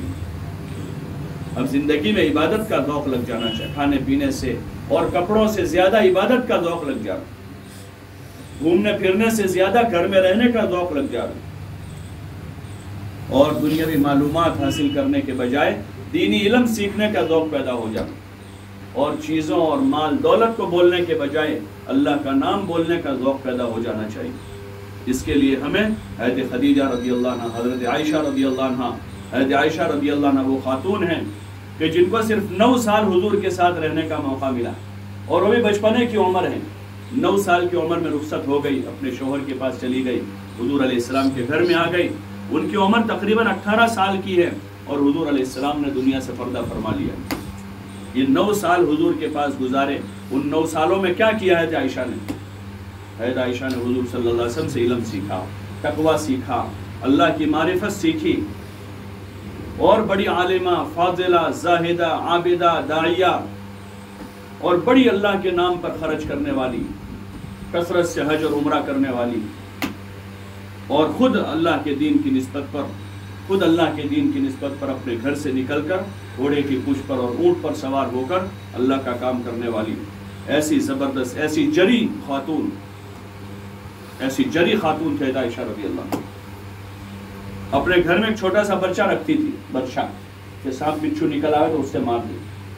اب زندگی میں عبادت کا ذوق لگ جانا چاہیے. کھانے پینے سے اور کپڑوں سے زیادہ عبادت کا ذوق لگ جانا، گھومنے پھرنے سے زیادہ گھر میں رہنے کا ذوق لگ جانا، اور دنیاوی معلومات حاصل کرنے کے بجائے دینی علم سیکھنے کا ذوق پیدا ہو جانا، اور چیزوں اور مال دولت کو بولنے کے بجائے اللہ کا نام بولنے کا ذوق پیدا ہو جانا چاہیے. اس کے لیے ہمیں حضرت خدیجہ رضی اللہ عنہ، حضرت عائشہ رضی اللہ عنہ، حضرت عائشہ رضی اللہ عنہ وہ خاتون ہیں کہ جن کو صرف 9 سال حضور کے ساتھ رہنے کا موقع ملا، اور وہ بھی بچپنے کی عمر ہے. 9 سال کی عمر میں رخصت ہو گئی، اپنے شوہر کے پاس چلی گئی، حضور علیہ السلام کے گھر میں آ گئی. ان کی عمر تقریباً 18 سال کی ہے، اور حضور علیہ السلام نے دنیا سے پردہ فرما لیا. یہ 9 سال حضور کے پاس گزارے. ان 9 سالوں میں کیا کیا ہے عائشہ نے؟ حضرت عائشہ نے حضور صلی اللہ علیہ وسلم سے علم سیکھا، تقوی سیکھا، اللہ کی معرفت سیکھی، اور بڑی عالمہ، فاضلہ، زاہدہ، عابدہ، داعیہ، اور بڑی اللہ کے نام پر خرچ کرنے والی، کثرت سے حج اور عمرہ کرنے والی، اور خود اللہ کے دین کی نسبت پر اپنے گھر سے نکل کر گھوڑے کی پشت پر اور اونٹ پر سوار ہو کر اللہ کا کام کرنے والی، ایسی زبردست، ایسی جری خاتون تھے عائشہ رضی اللہ عنہ. اپنے گھر میں ایک چھوٹا سا بچہ رکھتی تھی، بادشاہ کہ سانپ بچھو نکل آئے تو اس سے مار دی.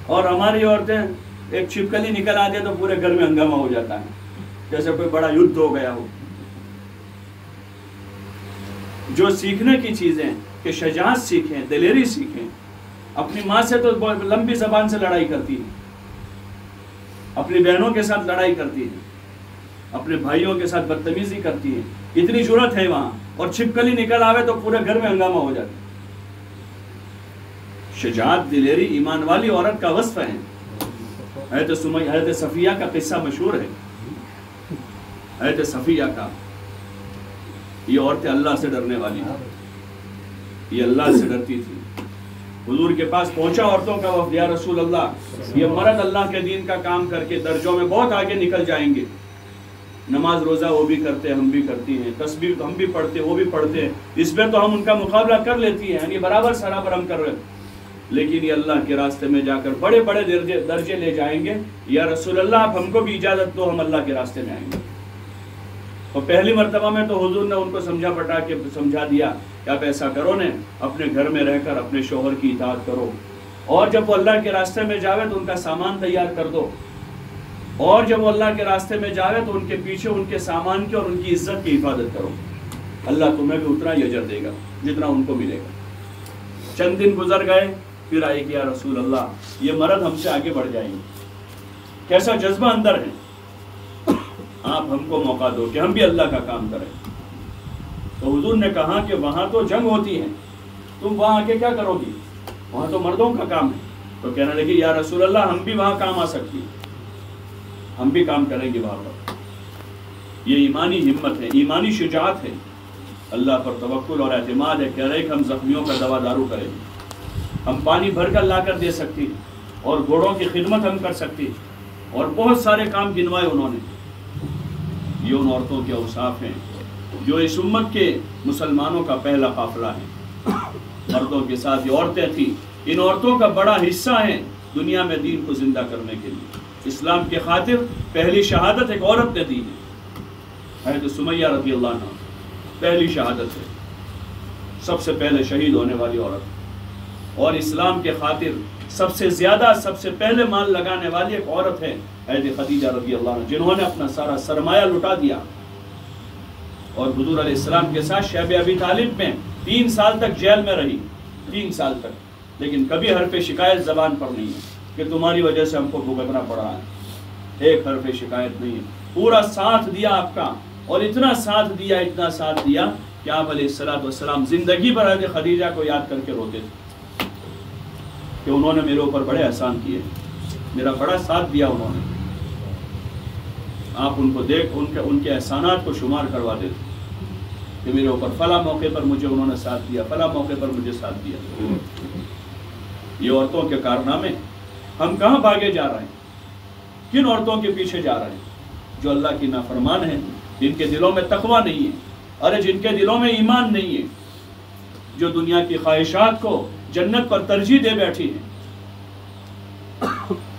اور ہماری عورتیں ایک چھپکلی نکل آتی ہے تو پورے گھر میں ہنگامہ ہو جاتا ہے، جیسے کوئی بڑا یدھ ہو گیا ہو۔ جو سیکھنے کی چیزیں کہ شجاعت سیکھیں، دلیری سیکھیں۔ اپنی ماں سے تو بہت لمبی زبان سے لڑائی کرتی ہے، اپنی بہنوں کے ساتھ لڑائی کرتی ہے، اپنے بھائیوں کے ساتھ بدتمیزی کرتی ہے، اتنی جرأت ہے وہاں، اور چھپکلی نکل آوے تو پورے گھر میں ہنگامہ ہو جاتا ہے۔ شجاعت، دلیری ایمان والی عورت کا وصف ہے۔ حضرت صفیہ کا قصہ مشہور ہے۔ حضرت صفیہ کا، یہ عورتیں اللہ سے ڈرنے والی تھی، یہ اللہ سے ڈرتی تھی۔ حضور کے پاس پہنچا عورتوں کا وفد، یا رسول اللہ، یہ مرد اللہ کے دین کا کام کر کے درجوں میں بہت آگے نکل جائیں گے، نماز روزہ وہ بھی کرتے ہیں، ہم بھی کرتی ہیں، تسبیح تو ہم بھی پڑھتے ہیں، وہ بھی پڑھتے ہیں، اس میں تو ہم ان کا مقابلہ کر لیتی ہیں، یعنی برابر سرابر ہم کر رہے ہیں، لیکن یہ اللہ کے راستے میں جا کر بڑے بڑے درجے لے جائیں گے، یا رسول اللہ آپ ہم کو بھی اجازت دو، ہم اللہ کے راستے میں آئیں گے۔ اور پہلی مرتبہ میں تو حضور نے ان کو سمجھا دیا کہ آپ ایسا کرو نے، اپنے گھر میں رہ کر اپنے شوہر کی اطاعت کرو، اور جب وہ اللہ کے راستے میں جاوے تو ان کا سامان تیار کر دو، اور جب وہ اللہ کے راستے میں جاوے تو ان کے پیچھے ان کے سامان کی اور ان کی عزت کی حفاظت کرو، اللہ تمہیں بھی اتنا ہی اجر دے گا جتنا ان کو ملے گا۔ چند دن گزر گئے، پھر آئے کہ یا رسول اللہ، یہ مرد ہم سے آگے بڑھ جائیں گے، کیسا جذبہ اندر ہے، آپ ہم کو موقع دو کہ ہم بھی اللہ کا کام کریں۔ تو حضور نے کہا کہ وہاں تو جنگ ہوتی ہے، تم وہاں آگے کیا کرو گی، وہاں تو مردوں کا کام ہے۔ تو کہنے لگی یا رسول اللہ، ہم بھی وہاں کام آ سکتی، ہم بھی کام کریں گے وہاں پر۔ یہ ایمانی ہمت ہے، ایمانی شجاعت ہے، اللہ پر توکل اور اعتماد ہے۔ کہہ رہے کہ ہم زخمیوں کا دوا دارو کریں گے، ہم پانی بھر کر لا کر دے سکتی، اور گھوڑوں کی خدمت ہم کر سکتی، اور بہت سارے کام گنوائے انہوں نے۔ یہ ان عورتوں کے اوصاف ہیں جو اس امت کے مسلمانوں کا پہلا قافلہ ہے۔ مردوں کے ساتھ یہ عورتیں تھیں، ان عورتوں کا بڑا حصہ ہے دنیا میں دین کو زندہ کرنے کے لیے۔ اسلام کے خاطر پہلی شہادت ایک عورت نے دی ہے، حضرت سمیہ رضی اللہ عنہ، پہلی شہادت ہے، سب سے پہلے شہید ہونے والی عورت، اور اسلام کے خاطر سب سے زیادہ سب سے پہلے مال لگانے والی ایک عورت ہے حضرت خدیجہ رضی اللہ عنہ، جنہوں نے اپنا سارا سرمایہ لٹا دیا، اور حضور علیہ السلام کے ساتھ شیب ابی طالب میں 3 سال تک جیل میں رہی، 3 سال تک، لیکن کبھی حرف شکایت زبان پر نہیں ہے کہ تمہاری وجہ سے ہم کو بھگتنا پڑ رہا ہے، ایک حرف شکایت نہیں ہے، پورا ساتھ دیا آپ کا، اور اتنا ساتھ دیا کہ آپ علیہ السلام زندگی بھر حضرت خدیجہ کو یاد کر کے روتے تھے کہ انہوں نے میرے اوپر بڑے احسان کیے، میرا بڑا ساتھ دیا انہوں نے۔ آپ ان کو دیکھ ان کے احسانات کو شمار کروا دیتے کہ میرے اوپر فلاں موقع پر مجھے انہوں نے ساتھ دیا، فلاں موقع پر مجھے ساتھ دیا۔ یہ عورتوں کے کارنامے، ہم کہاں بھاگے جا رہے ہیں، کن عورتوں کے پیچھے جا رہے ہیں جو اللہ کی نافرمان ہیں، جن کے دلوں میں تقویٰ نہیں ہے، ارے جن کے دلوں میں ایمان نہیں ہے، جو دنیا کی خواہشات کو جنت پر ترجیح دے بیٹھی ہیں،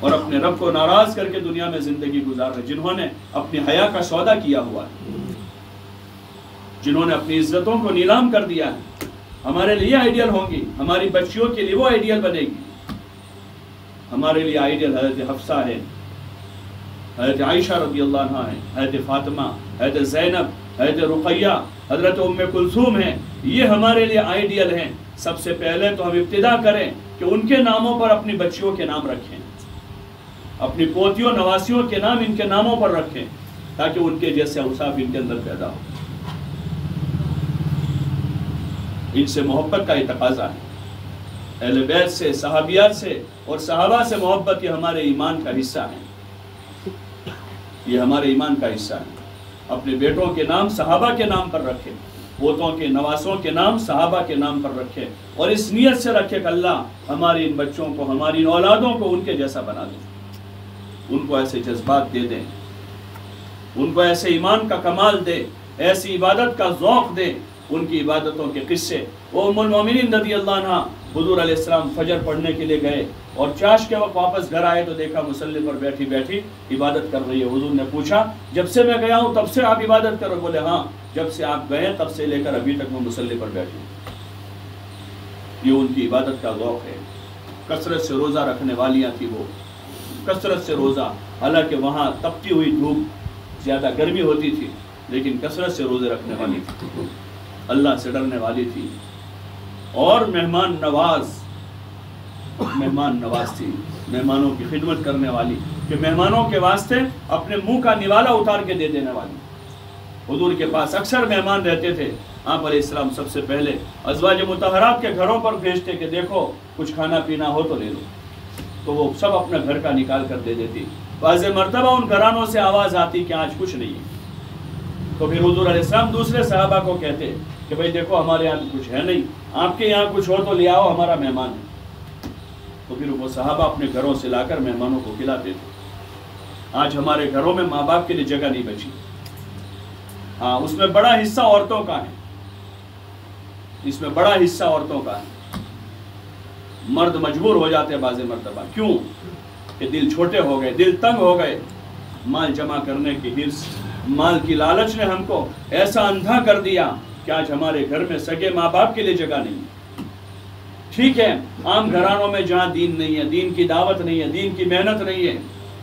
اور اپنے رب کو ناراض کر کے دنیا میں زندگی گزار رہے، جنہوں نے اپنی حیا کا سودا کیا ہوا ہے، جنہوں نے اپنی عزتوں کو نیلام کر دیا ہے۔ ہمارے لیے آئیڈیل ہوں گی، ہماری بچیوں کے لیے وہ آئیڈیل بنے گی۔ ہمارے لیے آئیڈیل حضرت حفصہ ہے، حضرت عائشہ رضی اللہ عنہ ہے، حضرت فاطمہ، حضرت زینب، حضرت رقیہ، حضرت ام کلثوم ہیں، یہ ہمارے لیے آئیڈیل ہیں۔ سب سے پہلے تو ہم ابتدا کریں کہ ان کے ناموں پر اپنی بچیوں کے نام رکھیں، اپنی پوتیوں نواسیوں کے نام ان کے ناموں پر رکھیں، تاکہ ان کے جیسے اوصاف ان کے اندر پیدا ہو۔ ان سے محبت کا یہ تقاضا ہے، اہل بیت سے، صحابیات سے اور صحابہ سے محبت، یہ ہمارے ایمان کا حصہ ہے، یہ ہمارے ایمان کا حصہ ہے۔ اپنے بیٹوں کے نام صحابہ کے نام پر رکھیں، پوتوں کے نواسوں کے نام صحابہ کے نام پر رکھیں، اور اس نیت سے رکھیں کہ اللہ ہماری ان بچوں کو، ہماری ان اولادوں کو ان کے جیسا بنا دے، ان کو ایسے جذبات دے دیں، ان کو ایسے ایمان کا کمال دے، ایسی عبادت کا ذوق دے، ان کی عبادتوں کے قصے۔ وہ ام المومنین رضی اللہ عنہ حضور علیہ السلام فجر پڑھنے کے لیے گئے، اور چاش کے وقت واپس گھر آئے تو دیکھا مصلی پر بیٹھی بیٹھی عبادت کر رہی ہے۔ حضور نے پوچھا جب سے میں گیا ہوں تب سے آپ عبادت کرو؟ بولے ہاں، جب سے آپ گئے تب سے لے کر ابھی تک میں مصلی پر بیٹھی ہوں۔ یہ ان کی عبادت کا ذوق ہے۔ کثرت سے روزہ رکھنے والیاں تھیں وہ، کثرت سے روزہ، حالانکہ وہاں تپتی ہوئی دھوپ، زیادہ گرمی ہوتی تھی، لیکن کثرت سے روزے رکھنے والی تھی، اللہ سے ڈرنے والی تھی، اور مہمان نواز تھی، مہمانوں کی خدمت کرنے والی، کہ مہمانوں کے واسطے اپنے منہ کا نوالا اتار کے دے دینے والی۔ حضور کے پاس اکثر مہمان رہتے تھے، آپ علیہ السلام سب سے پہلے ازواج مطہرات کے گھروں پر بھیجتے کہ دیکھو کچھ کھانا پینا ہو تو لے لو، تو وہ سب اپنا گھر کا نکال کر دے دیتی۔ بعض مرتبہ ان گھرانوں سے آواز آتی کہ آج کچھ نہیں ہے، تو پھر حضور علیہ السلام دوسرے صحابہ کو کہتے کہ بھئی دیکھو ہمارے یہاں کچھ ہے نہیں، آپ کے یہاں کچھ ہو تو لے آؤ، ہمارا مہمان ہے۔ تو پھر وہ صحابہ اپنے گھروں سے لا کر مہمانوں کو کھلاتے تھے۔ آج ہمارے گھروں میں ماں باپ کے لیے جگہ نہیں بچی، ہاں اس میں بڑا حصہ عورتوں کا ہے، اس میں بڑا حصہ عورتوں کا ہے۔ مرد مجبور ہو جاتے ہیں بعض مرتبہ، کیوں کہ دل چھوٹے ہو گئے، دل تنگ ہو گئے، مال جمع کرنے کی حرص، مال کی لالچ نے ہم کو ایسا اندھا کر دیا کہ آج ہمارے گھر میں سگے ماں باپ کے لیے جگہ نہیں ہے۔ ٹھیک ہے، عام گھرانوں میں جہاں دین نہیں ہے، دین کی دعوت نہیں ہے، دین کی محنت نہیں ہے،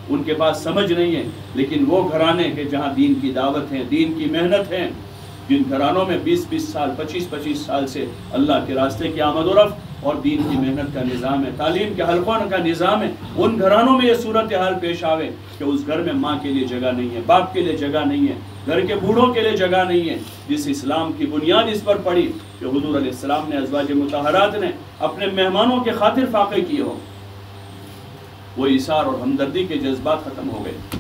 ان کے پاس سمجھ نہیں ہے، لیکن وہ گھرانے کے جہاں دین کی دعوت ہے، دین کی محنت ہے، جن گھرانوں میں 20-20 سال 25-25 سال سے اللہ کے راستے کی آمد و رفت اور دین کی محنت کا نظام ہے، تعلیم کے حلقوں کا نظام ہے، ان گھرانوں میں یہ صورتحال پیش آوے کہ اس گھر میں ماں کے لیے جگہ نہیں ہے، باپ کے لیے جگہ نہیں ہے، گھر کے بوڑھوں کے لیے جگہ نہیں ہے، جس اسلام کی بنیاد اس پر پڑی کہ حضور علیہ السلام نے، ازواج مطہرات نے اپنے مہمانوں کے خاطر فاقے کیے ہو، وہ ایثار اور ہمدردی کے جذبات ختم ہو گئے۔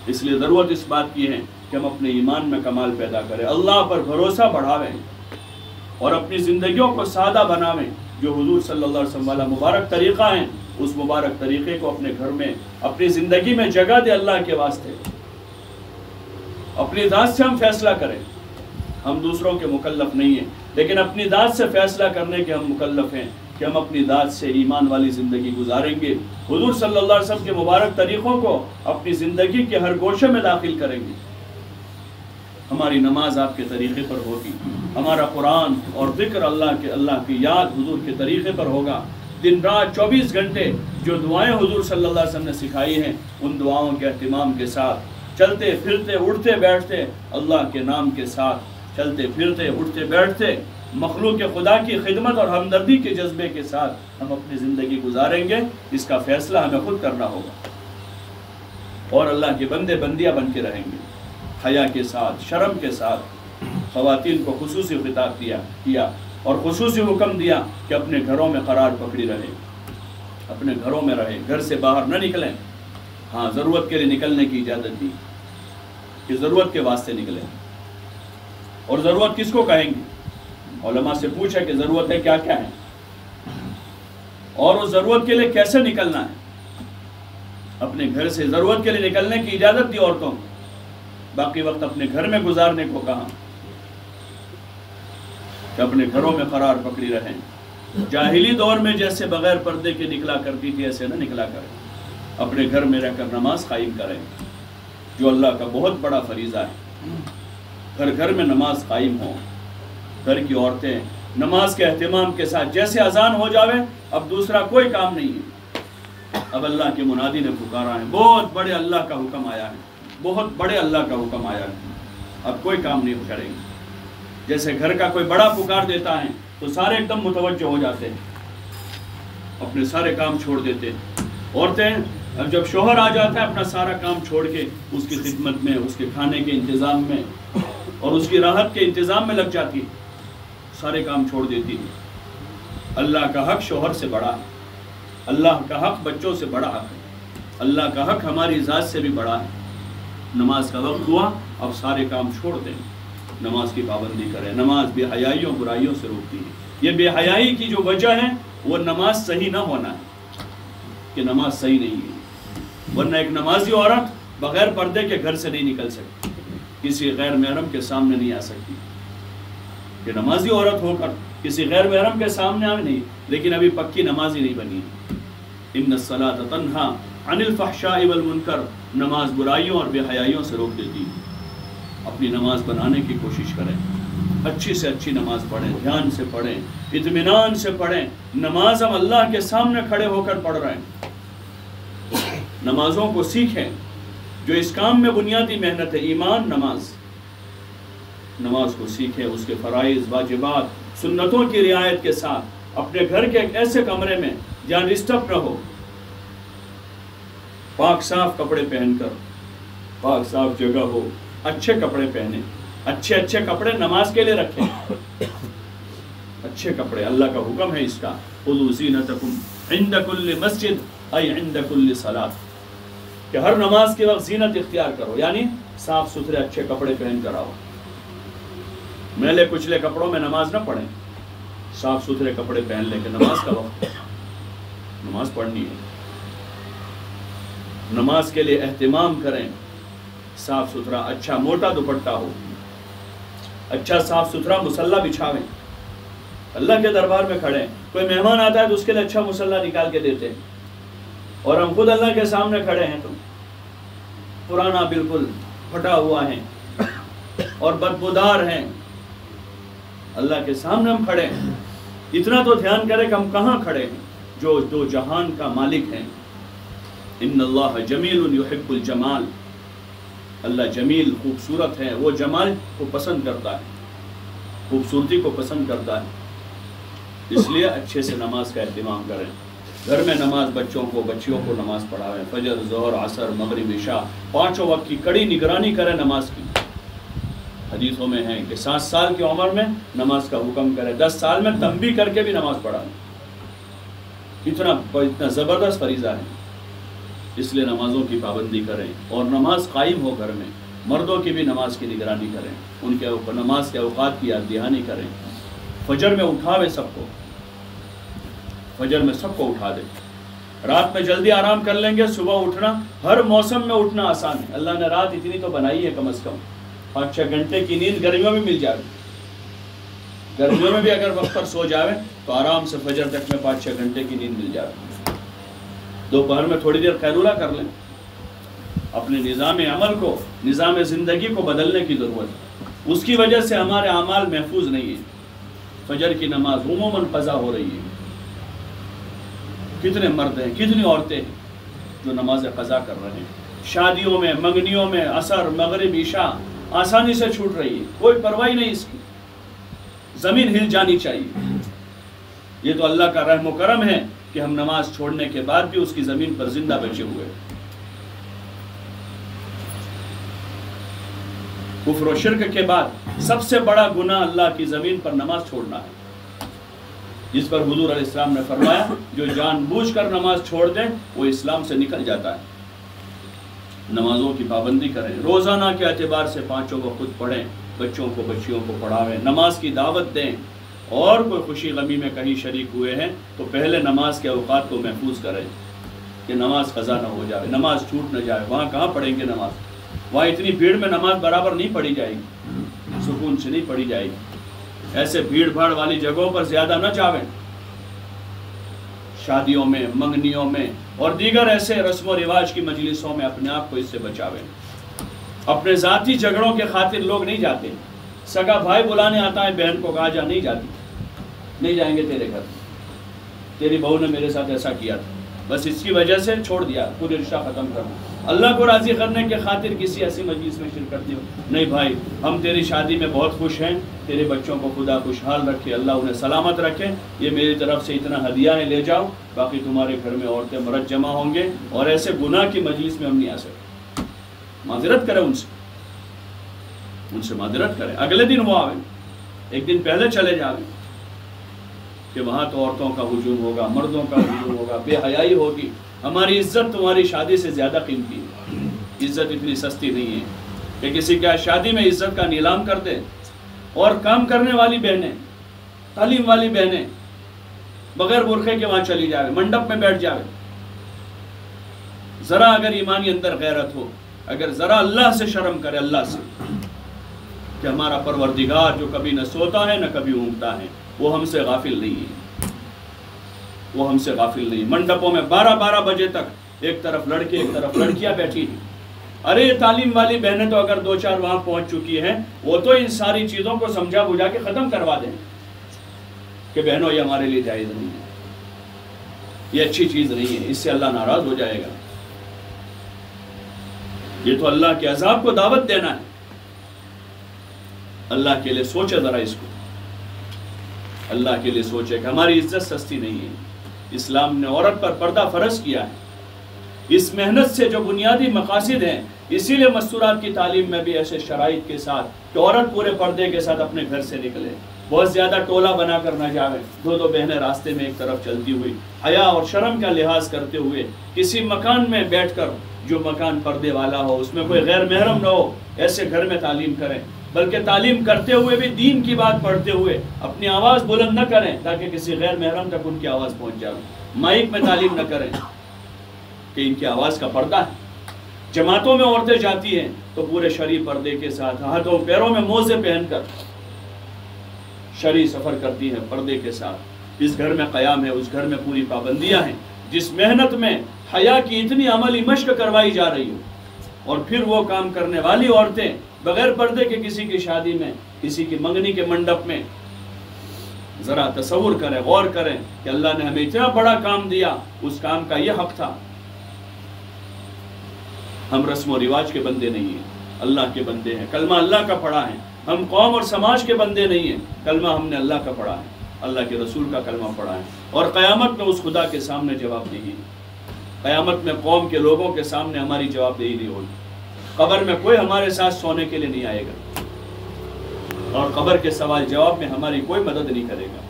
اس لیے ضرورت اس بات کی ہے کہ ہم اپنے ایمان میں کمال پیدا کریں، اللہ پر بھروسہ بڑھاویں اور اپنی زندگیوں کو سادہ بناویں، جو حضور صلی اللہ علیہ وسلم والا مبارک طریقہ ہے، اس مبارک طریقے کو اپنے گھر میں، اپنی زندگی میں جگہ دے اللہ کے واسطے۔ اپنی ذات سے ہم فیصلہ کریں، ہم دوسروں کے مکلف نہیں ہیں، لیکن اپنی ذات سے فیصلہ کرنے کے ہم مکلف ہیں کہ ہم اپنی ذات سے ایمان والی زندگی گزاریں گے، حضور صلی اللہ علیہ وسلم کے مبارک طریقوں کو اپنی زندگی کے ہر گوشے میں داخل کریں گے۔ ہماری نماز آپ کے طریقے پر ہوگی، ہمارا قرآن اور ذکر اللہ کی یاد حضور کے طریقے پر ہوگا، دن رات 24 گھنٹے جو دعائیں حضور صلی اللہ علیہ وسلم نے سکھائی ہیں، ان دعاؤں کے اہتمام کے ساتھ چلتے پھرتے اٹھتے بیٹھتے اللہ کے نام کے ساتھ چلتے پھرتے اٹھتے بیٹھتے مخلوق خدا کی خدمت اور ہمدردی کے جذبے کے ساتھ ہم اپنی زندگی گزاریں گے، اس کا فیصلہ ہمیں خود کرنا ہوگا، اور اللہ کے بندے بندیاں بن کے رہیں گے، حیا کے ساتھ، شرم کے ساتھ۔ خواتین کو خصوصی خطاب کیا اور خصوصی حکم دیا کہ اپنے گھروں میں قرار پکڑی رہے، اپنے گھروں میں رہے، گھر سے باہر نہ نکلیں، ہاں ضرورت کے لیے نکلنے کی اجازت دی کہ ضرورت کے واسطے نکلیں، اور ضرورت کس کو کہیں گے؟ علماء سے پوچھا کہ ضرورتیں کیا کیا ہیں، اور اس ضرورت کے لیے کیسے نکلنا ہے۔ اپنے گھر سے ضرورت کے لیے نکلنے کی اجازت دی عورتوں کو، باقی وقت اپنے گھر میں گزارنے کو کہا کہ اپنے گھروں میں قرار پکڑی رہیں۔ جاہلی دور میں جیسے بغیر پردے کے نکلا کرتی تھی، ایسے نہ نکلا کریں، اپنے گھر میں رہ کر نماز قائم کریں، جو اللہ کا بہت بڑا فریضہ ہے۔ گھر گھر میں نماز قائم ہو، گھر کی عورتیں نماز کے اہتمام کے ساتھ، جیسے اذان ہو جاوے اب دوسرا کوئی کام نہیں ہے، اب اللہ کے منادی نے پکارا ہے، بہت بڑے اللہ کا حکم آیا ہے، بہت بڑے اللہ کا حکم آیا ہے، اب کوئی کام نہیں کریں گے۔ جیسے گھر کا کوئی بڑا پکار دیتا ہے تو سارے ایک دم متوجہ ہو جاتے ہیں، اپنے سارے کام چھوڑ دیتے ہیں۔ عورتیں اب جب شوہر آ جاتا ہے اپنا سارا کام چھوڑ کے اس کی خدمت میں، اس کے کھانے کے انتظام میں اور اس کی راحت کے انتظام میں لگ جاتی ہے، سارے کام چھوڑ دیتی ہے۔ اللہ کا حق شوہر سے بڑا ہے، اللہ کا حق بچوں سے بڑا حق ہے، اللہ کا حق ہماری ذات سے بھی بڑا ہے۔ نماز کا وقت ہوا، اب سارے کام چھوڑ دیں، نماز کی پابندی کریں۔ نماز بے حیائیوں برائیوں سے روکتی ہے۔ یہ بے حیائی کی جو وجہ ہے وہ نماز صحیح نہ ہونا ہے، کہ نماز صحیح نہیں ہے، ورنہ ایک نمازی عورت بغیر پردے کے گھر سے نہیں نکل سکتی، کسی غیر محرم کے سامنے نہیں آ سکتی، کہ نمازی عورت ہو کر کسی غیر محرم کے سامنے آئے نہیں، لیکن ابھی پکی نمازی نہیں بنی۔ ان الصلاۃ تنہا عن الفحشاء والمنکر، نماز برائیوں اور بے حیائیوں سے روک دیتی ہے۔ اپنی نماز بنانے کی کوشش کریں، اچھی سے اچھی نماز پڑھیں، دھیان سے پڑھیں، اطمینان سے پڑھیں۔ نماز ہم اللہ کے سامنے کھڑے ہو کر پڑھ رہے ہیں۔ نمازوں کو سیکھیں، جو اس کام میں بنیادی محنت ہے، ایمان، نماز کو سیکھیں، اس کے فرائض، واجبات، سنتوں کی رعایت کے ساتھ اپنے گھر کے ایک ایسے کمرے میں جہاں ڈسٹرب نہ ہو، پاک صاف کپڑے پہن کر، پاک صاف جگہ ہو، اچھے کپڑے پہنیں، اچھے کپڑے نماز کے لیے رکھیں، اچھے کپڑے، اللہ کا حکم ہے اس کا، خذوا زینتکم عند کل مسجد ای عند کل صلاۃ، کہ ہر نماز کے وقت زینت اختیار کرو، یعنی صاف ستھرے اچھے کپڑے پہن کر آؤ، میلے کچلے کپڑوں میں نماز نہ پڑھیں، صاف ستھرے کپڑے پہن لیں کہ نماز کا وقت، نماز پڑھنی ہے، نماز کے لیے اہتمام کریں، صاف ستھرا اچھا موٹا دوپٹہ ہو، اچھا صاف ستھرا مصلی بچھاویں، اللہ کے دربار میں کھڑے ہیں، کوئی مہمان آتا ہے تو اس کے لیے اچھا مصلی نکال کے دیتے ہیں، اور ہم خود اللہ کے سامنے کھڑے ہیں تو پرانا بالکل پھٹا ہوا ہے اور بدبودار ہیں، اللہ کے سامنے ہم کھڑے ہیں، اتنا تو دھیان کریں کہ ہم کہاں کھڑے ہیں، جو دو جہان کا مالک ہیں۔ ان اللہ جمیل یحب الجمال، اللہ جمیل خوبصورت ہے، وہ جمال کو پسند کرتا ہے، خوبصورتی کو پسند کرتا ہے، اس لیے اچھے سے نماز کا اہتمام کریں، گھر میں نماز بچوں کو بچیوں کو نماز پڑھائیں، فجر، ظہر، عصر، مغرب، عشاء، پانچوں وقت کی کڑی نگرانی کریں نماز کی۔ حدیثوں میں ہے کہ 7 سال کی عمر میں نماز کا حکم کرے، 10 سال میں تنبیہ کر کے بھی نماز پڑھائیں، اتنا زبردست فریضہ ہے، اس لیے نمازوں کی پابندی کریں، اور نماز قائم ہو گھر میں، مردوں کی بھی نماز کی نگرانی کریں، ان کے نماز کے اوقات کی یاد دہانی کریں، فجر میں اٹھاویں سب کو، فجر میں سب کو اٹھا دیں، رات میں جلدی آرام کر لیں گے، صبح اٹھنا، ہر موسم میں اٹھنا آسان ہے، اللہ نے رات اتنی تو بنائی ہے کم از کم 5-6 گھنٹے کی نیند گرمیوں میں مل جائے، گرمیوں میں بھی اگر وقت پر سو جاویں تو آرام سے فجر تک میں 5-6 گھنٹے کی نیند مل جائے، دوپہر میں تھوڑی دیر قیلولہ کر لیں، اپنے نظام عمل کو، نظام زندگی کو بدلنے کی ضرورت ہے، اس کی وجہ سے ہمارے اعمال محفوظ نہیں ہیں، فجر کی نماز عموماً قضا ہو رہی ہے، کتنے مرد ہیں، کتنی عورتیں ہیں جو نماز قضا کر رہے ہیں، شادیوں میں، منگنیوں میں، عصر، مغرب، عشاء آسانی سے چھوٹ رہی ہے، کوئی پرواہ نہیں اس کی، زمین ہل جانی چاہیے، یہ تو اللہ کا رحم و کرم ہے کہ ہم نماز چھوڑنے کے بعد بھی اس کی زمین پر زندہ بچے ہوئے۔ کفر و شرک کے بعد سب سے بڑا گناہ اللہ کی زمین پر نماز چھوڑنا ہے، جس پر حضور علیہ السلام نے فرمایا جو جان بوجھ کر نماز چھوڑ دیں وہ اسلام سے نکل جاتا ہے۔ نمازوں کی پابندی کریں، روزانہ کے اعتبار سے 5 کو خود پڑھیں، بچوں کو بچیوں کو پڑھاویں، نماز کی دعوت دیں، اور کوئی خوشی غمی میں کہیں شریک ہوئے ہیں تو پہلے نماز کے اوقات کو محفوظ کریں کہ نماز قضا نہ ہو جائے، نماز چھوٹ نہ جائے، وہاں کہاں پڑھیں گے نماز، وہاں اتنی بھیڑ میں نماز برابر نہیں پڑھی جائے گی، سکون سے نہیں پڑھی جائے گی، ایسے بھیڑ بھاڑ والی جگہوں پر زیادہ نہ جاویں، شادیوں میں، منگنیوں میں اور دیگر ایسے رسم و رواج کی مجلسوں میں اپنے آپ کو اس سے بچاویں۔ اپنے ذاتی جھگڑوں کے خاطر لوگ نہیں جاتے، سگا بھائی بلانے آتا ہے بہن کو کہا جا نہیں جاتی، نہیں جائیں گے تیرے گھر، تیری بہو نے میرے ساتھ ایسا کیا تھا، بس اس کی وجہ سے چھوڑ دیا، پورے رشتہ ختم کرنا، اللہ کو راضی کرنے کے خاطر کسی ایسی مجلس میں شرکت نہیں بھائی ہم تیری شادی میں بہت خوش ہیں، تیرے بچوں کو خدا خوشحال رکھے، اللہ انہیں سلامت رکھے، یہ میری طرف سے اتنا ہدیہ ہے لے جاؤ، باقی تمہارے گھر میں عورتیں مرد جمع ہوں گے، اور ایسے گناہ کی مجلس میں ہم نہیں آ سکتے، معذرت کریں ان سے معذرت کریں، اگلے دن وہ آویں، ایک دن پہلے چلے جاویں کہ وہاں تو عورتوں کا ہجوم ہوگا، مردوں کا ہجوم ہوگا، بے حیائی ہوگی، ہماری عزت تمہاری شادی سے زیادہ قیمتی ہے، عزت اتنی سستی نہیں ہے کہ کسی کا شادی میں عزت کا نیلام کر دے، اور کام کرنے والی بہنیں، تعلیم والی بہنیں بغیر برقعے کے وہاں چلی جائے، منڈپ میں بیٹھ جائے، ذرا اگر ایمانی اندر غیرت ہو، اگر ذرا اللہ سے شرم کرے، اللہ سے کہ ہمارا پروردگار جو کبھی نہ سوتا ہے نہ کبھی اونگتا ہے، وہ ہم سے غافل نہیں ہے، وہ ہم سے غافل نہیں۔ منڈپوں میں 12 بجے تک ایک طرف لڑکے ایک طرف لڑکیاں بیٹھی ہیں، ارے یہ تعلیم والی بہنیں تو اگر 2-4 وہاں پہنچ چکی ہیں، وہ تو ان ساری چیزوں کو سمجھا بجھا کے ختم کروا دیں کہ بہنوں یہ ہمارے لیے جائز نہیں ہے، یہ اچھی چیز نہیں ہے، اس سے اللہ ناراض ہو جائے گا۔ یہ تو اللہ کے عذاب کو دعوت دینا ہے۔ اللہ کے لیے سوچے ذرا اس کو، اللہ کے لیے سوچے کہ ہماری عزت سستی نہیں ہے۔ اسلام نے عورت پر پردہ فرض کیا ہے، اس محنت سے جو بنیادی مقاصد ہیں، اسی لیے مستورات کی تعلیم میں بھی ایسے شرائط کے ساتھ کہ عورت پورے پردے کے ساتھ اپنے گھر سے نکلے، بہت زیادہ ٹولہ بنا کر نہ جاوے، دو بہنیں راستے میں ایک طرف چلتی ہوئی حیا اور شرم کا لحاظ کرتے ہوئے کسی مکان میں بیٹھ کر، جو مکان پردے والا ہو، اس میں کوئی غیر محرم نہ ہو، ایسے گھر میں تعلیم کریں، بلکہ تعلیم کرتے ہوئے بھی دین کی بات پڑھتے ہوئے اپنی آواز بلند نہ کریں تاکہ کسی غیر محرم تک ان کی آواز پہنچ جائے، مائک میں تعلیم نہ کریں کہ ان کی آواز کا پردہ ہے۔ جماعتوں میں عورتیں جاتی ہیں تو پورے شرعی پردے کے ساتھ، ہاتھوں پیروں میں موزے پہن کر شرعی سفر کرتی ہیں پردے کے ساتھ۔ اس گھر میں قیام ہے، اس گھر میں پوری پابندیاں ہیں، جس محنت میں حیا کی اتنی عملی مشق کروائی جا رہی ہو، اور پھر وہ کام کرنے والی عورتیں بغیر پردے کے کسی کی شادی میں، کسی کی منگنی کے منڈپ میں، ذرا تصور کریں، غور کریں کہ اللہ نے ہمیں اتنا بڑا کام دیا، اس کام کا یہ حق تھا۔ ہم رسم و رواج کے بندے نہیں ہیں، اللہ کے بندے ہیں، کلمہ اللہ کا پڑھا ہے۔ ہم قوم اور سماج کے بندے نہیں ہیں، کلمہ ہم نے اللہ کا پڑھا ہے، اللہ کے رسول کا کلمہ پڑھا ہے، اور قیامت میں اس خدا کے سامنے جواب دہی، قیامت میں قوم کے لوگوں کے سامنے ہماری جواب دہی نہیں ہوگی۔ قبر میں کوئی ہمارے ساتھ سونے کے لیے نہیں آئے گا، اور قبر کے سوال جواب میں ہماری کوئی مدد نہیں کرے گا،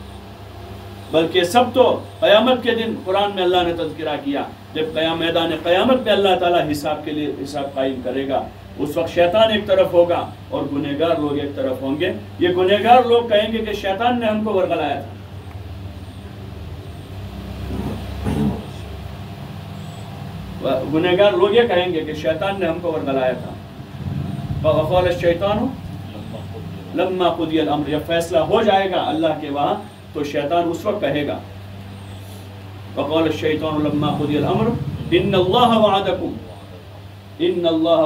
بلکہ سب تو قیامت کے دن، قرآن میں اللہ نے تذکرہ کیا، جب میدان قیامت میں اللہ تعالیٰ حساب کے لیے حساب قائم کرے گا، اس وقت شیطان ایک طرف ہوگا اور گنہگار لوگ ایک طرف ہوں گے۔ یہ گنہگار لوگ کہیں گے کہ شیطان نے ہم کو ورگلایا تھا، گنہگار لوگ یہ کہیں گے کہ شیطان نے ہم کو ورگلایا تھا۔ وقال الشیطان لما قضی الامر، جب فیصلہ ہو جائے گا اللہ کے وہاں تو شیطان اس وقت کہے گا، وقال الشیطان لما قضی الامر ان اللہ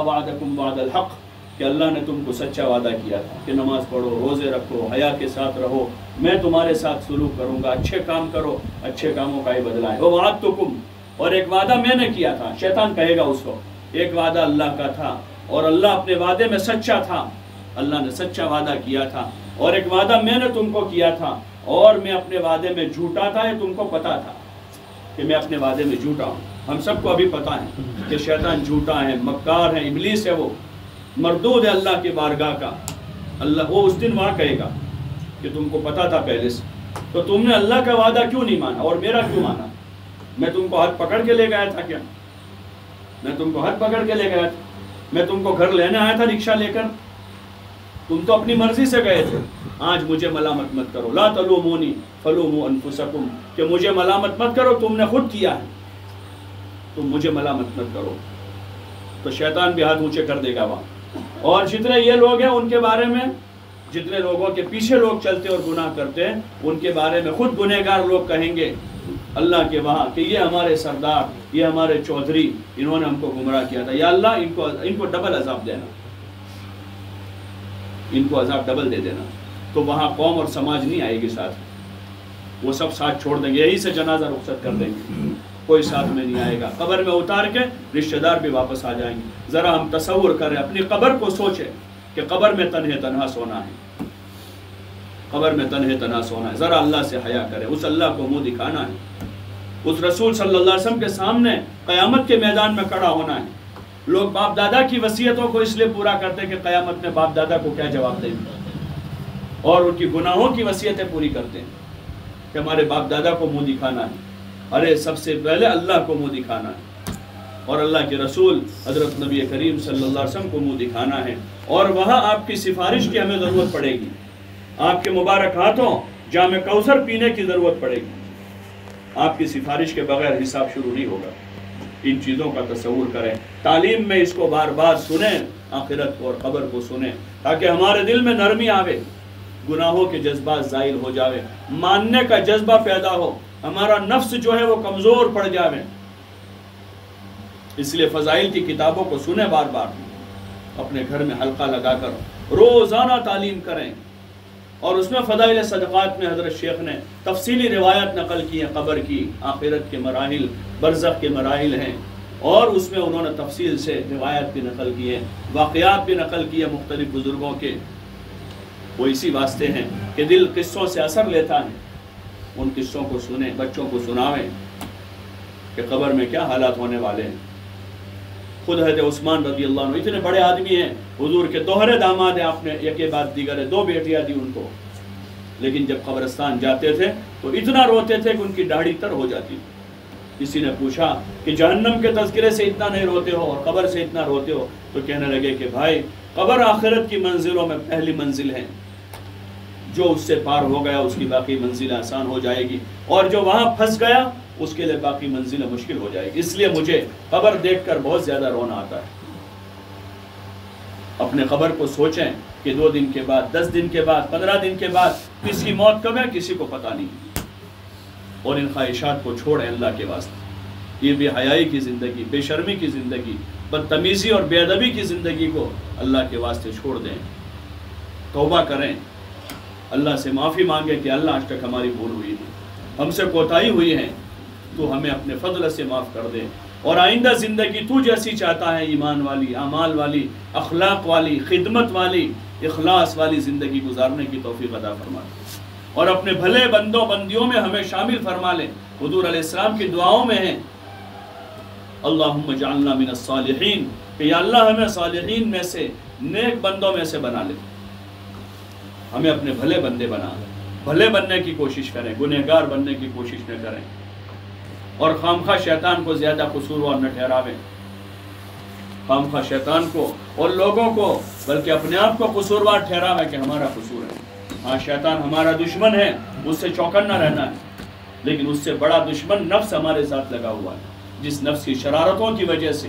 وعدکم وعد الحق، کہ اللہ نے تم کو سچا وعدہ کیا تھا کہ نماز پڑھو، روزے رکھو، حیا کے ساتھ رہو، میں تمہارے ساتھ سلوک کروں گا، اچھے کام کرو، اچھے کاموں کا ہی بدلہ ہے۔ ووعدتکم، اور ایک وعدہ میں نے کیا تھا، شیطان کہے گا اس کو، ایک وعدہ اللہ کا تھا اور اللہ اپنے وعدے میں سچا تھا، اللہ نے سچا وعدہ کیا تھا، اور ایک وعدہ میں نے تم کو کیا تھا اور میں اپنے وعدے میں جھوٹا تھا، یہ تم کو پتا تھا کہ میں اپنے وعدے میں جھوٹا ہوں۔ ہم سب کو ابھی پتا ہے کہ شیطان جھوٹا ہے، مکار ہے، ابلیس ہے، وہ مردود ہے اللہ کے بارگاہ کا۔ اللہ وہ اس دن وہاں کہے گا کہ تم کو پتا تھا پہلے سے، تو تم نے اللہ کا وعدہ کیوں نہیں مانا اور میرا کیوں مانا؟ میں تم کو ہاتھ پکڑ کے لے گیا تھا کیا؟ میں تم کو ہاتھ پکڑ کے لے گیا تھا؟ میں تم کو گھر لینے آیا تھا رکشہ لے کر؟ تم تو اپنی مرضی سے گئے تھے۔ آج مجھے ملامت مت کرو، لا تلومونی فلوموا انفسکم، کہ مجھے ملامت مت کرو، تم نے خود کیا ہے، تم مجھے ملامت مت کرو۔ تو شیطان بھی ہاتھ اونچے کر دے گا وہاں، اور جتنے یہ لوگ ہیں ان کے بارے میں، جتنے لوگوں کے پیچھے لوگ چلتے اور گناہ کرتے ہیں، ان کے بارے میں خود گنہگار لوگ کہیں گے اللہ کے وہاں کہ یہ ہمارے سردار، یہ ہمارے چودھری، انہوں نے ہم کو گمراہ کیا تھا، یا اللہ ان کو ڈبل عذاب دینا، ان کو عذاب ڈبل دے دینا۔ تو وہاں قوم اور سماج نہیں آئے گی ساتھ، وہ سب ساتھ چھوڑ دیں گے، یہی سے جنازہ رخصت کر دیں گے، کوئی ساتھ میں نہیں آئے گا۔ قبر میں اتار کے رشتہ دار بھی واپس آ جائیں گے۔ ذرا ہم تصور کریں، اپنی قبر کو سوچیں کہ قبر میں تنہا سونا ہے، قبر میں تنہا سونا ہے۔ ذرا اللہ سے حیا کریں، اس اللہ کو منہ دکھانا ہے، اس رسول صلی اللہ علیہ وسلم کے سامنے قیامت کے میدان میں کھڑا ہونا ہے۔ لوگ باپ دادا کی وصیتوں کو اس لیے پورا کرتے ہیں کہ قیامت میں باپ دادا کو کیا جواب دیں گے، اور ان کی گناہوں کی وصیتیں پوری کرتے ہیں کہ ہمارے باپ دادا کو منہ دکھانا ہے۔ ارے سب سے پہلے اللہ کو منہ دکھانا ہے، اور اللہ کے رسول حضرت نبی کریم صلی اللہ علیہ وسلم کو منہ دکھانا ہے، اور وہاں آپ کی سفارش کی ہمیں ضرورت پڑے گی، آپ کے مبارک ہاتھوں جام کوثر پینے کی ضرورت پڑے گی، آپ کی سفارش کے بغیر حساب شروع نہیں ہوگا۔ ان چیزوں کا تصور کریں، تعلیم میں اس کو بار بار سنیں، آخرت کو اور قبر کو سنیں، تاکہ ہمارے دل میں نرمی آوے، گناہوں کے جذبات زائل ہو جاوے، ماننے کا جذبہ پیدا ہو، ہمارا نفس جو ہے وہ کمزور پڑ جاوے، اس لیے فضائل کی کتابوں کو سنیں بار بار، اپنے گھر میں حلقہ لگا کر روزانہ تعلیم کریں، اور اس میں فضائل صدقات میں حضرت شیخ نے تفصیلی روایت نقل کی ہیں، قبر کی، آخرت کے مراحل، برزخ کے مراحل ہیں، اور اس میں انہوں نے تفصیل سے روایت بھی نقل کی ہیں، واقعات بھی نقل کیے مختلف بزرگوں کے۔ وہ اسی واسطے ہیں کہ دل قصوں سے اثر لیتا ہے، ان قصوں کو سنیں، بچوں کو سناویں کہ قبر میں کیا حالات ہونے والے ہیں۔ خود حضرت عثمان رضی اللہ عنہ اتنے بڑے آدمی ہیں، حضور کے دوہرے داماد ہیں، آپ نے ایک کے بعد دیگر ہے 2 بیٹیاں دی ان کو، لیکن جب قبرستان جاتے تھے تو اتنا روتے تھے کہ ان کی داڑھی تر ہو جاتی تھی۔ کسی نے پوچھا کہ جہنم کے تذکرے سے اتنا نہیں روتے ہو اور قبر سے اتنا روتے ہو؟ تو کہنے لگے کہ بھائی، قبر آخرت کی منزلوں میں پہلی منزل ہے، جو اس سے پار ہو گیا اس کی باقی منزل آسان ہو جائے گی، اور جو وہاں پھنس گیا اس کے لیے باقی منزلیں مشکل ہو جائے گی۔ اس لیے مجھے قبر دیکھ کر بہت زیادہ رونا آتا ہے۔ اپنے قبر کو سوچیں کہ 2 دن کے بعد، 10 دن کے بعد، 15 دن کے بعد کس کی موت کب ہے کسی کو پتہ نہیں، اور ان خواہشات کو چھوڑیں اللہ کے واسطے۔ یہ بے حیائی کی زندگی، بے شرمی کی زندگی، بدتمیزی اور بے ادبی کی زندگی کو اللہ کے واسطے چھوڑ دیں، توبہ کریں، اللہ سے معافی مانگیں کہ اللہ آج تک ہماری بھول ہوئی ہے، ہم سے کوتاہی ہوئی ہے، تو ہمیں اپنے فضل سے معاف کر دے، اور آئندہ زندگی تو جیسی چاہتا ہے، ایمان والی، اعمال والی، اخلاق والی، خدمت والی، اخلاص والی زندگی گزارنے کی توفیق عطا فرما دے، اور اپنے بھلے بندوں بندیوں میں ہمیں شامل فرما لے۔ حضور علیہ السلام کی دعاؤں میں ہیں اللہم اجعلنا من الصالحین، کہ یا اللہ ہمیں صالحین میں سے، نیک بندوں میں سے بنا لے، ہمیں اپنے بھلے بندے بنا لے، بھلے بننے کی کوشش کریں، گنہگار بننے کی کوشش نہ کریں، اور خامخواہ شیطان کو زیادہ قصوروار نہ ٹھہراویں، خامخواہ شیطان کو اور لوگوں کو بلکہ اپنے آپ کو قصوروار ٹھہراویں کہ ہمارا قصور ہے۔ ہاں، شیطان ہمارا دشمن ہے، اس سے چوکنا رہنا ہے، لیکن اس سے بڑا دشمن نفس ہمارے ساتھ لگا ہوا ہے، جس نفس کی شرارتوں کی وجہ سے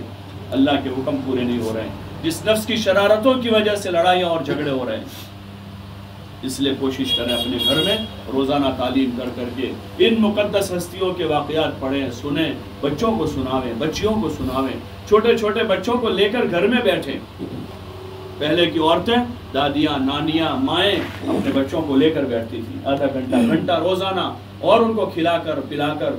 اللہ کے حکم پورے نہیں ہو رہے ہیں، جس نفس کی شرارتوں کی وجہ سے لڑائیاں اور جھگڑے ہو رہے ہیں۔ اس لیے کوشش کریں اپنے گھر میں روزانہ تعلیم کر کے ان مقدس ہستیوں کے واقعات پڑھیں، سنیں، بچوں کو سناویں، بچیوں کو سناویں، چھوٹے چھوٹے بچوں کو لے کر گھر میں بیٹھیں۔ پہلے کی عورتیں، دادیاں، نانیاں، مائیں اپنے بچوں کو لے کر بیٹھتی تھیں، آدھا گھنٹہ روزانہ، اور ان کو کھلا کر پلا کر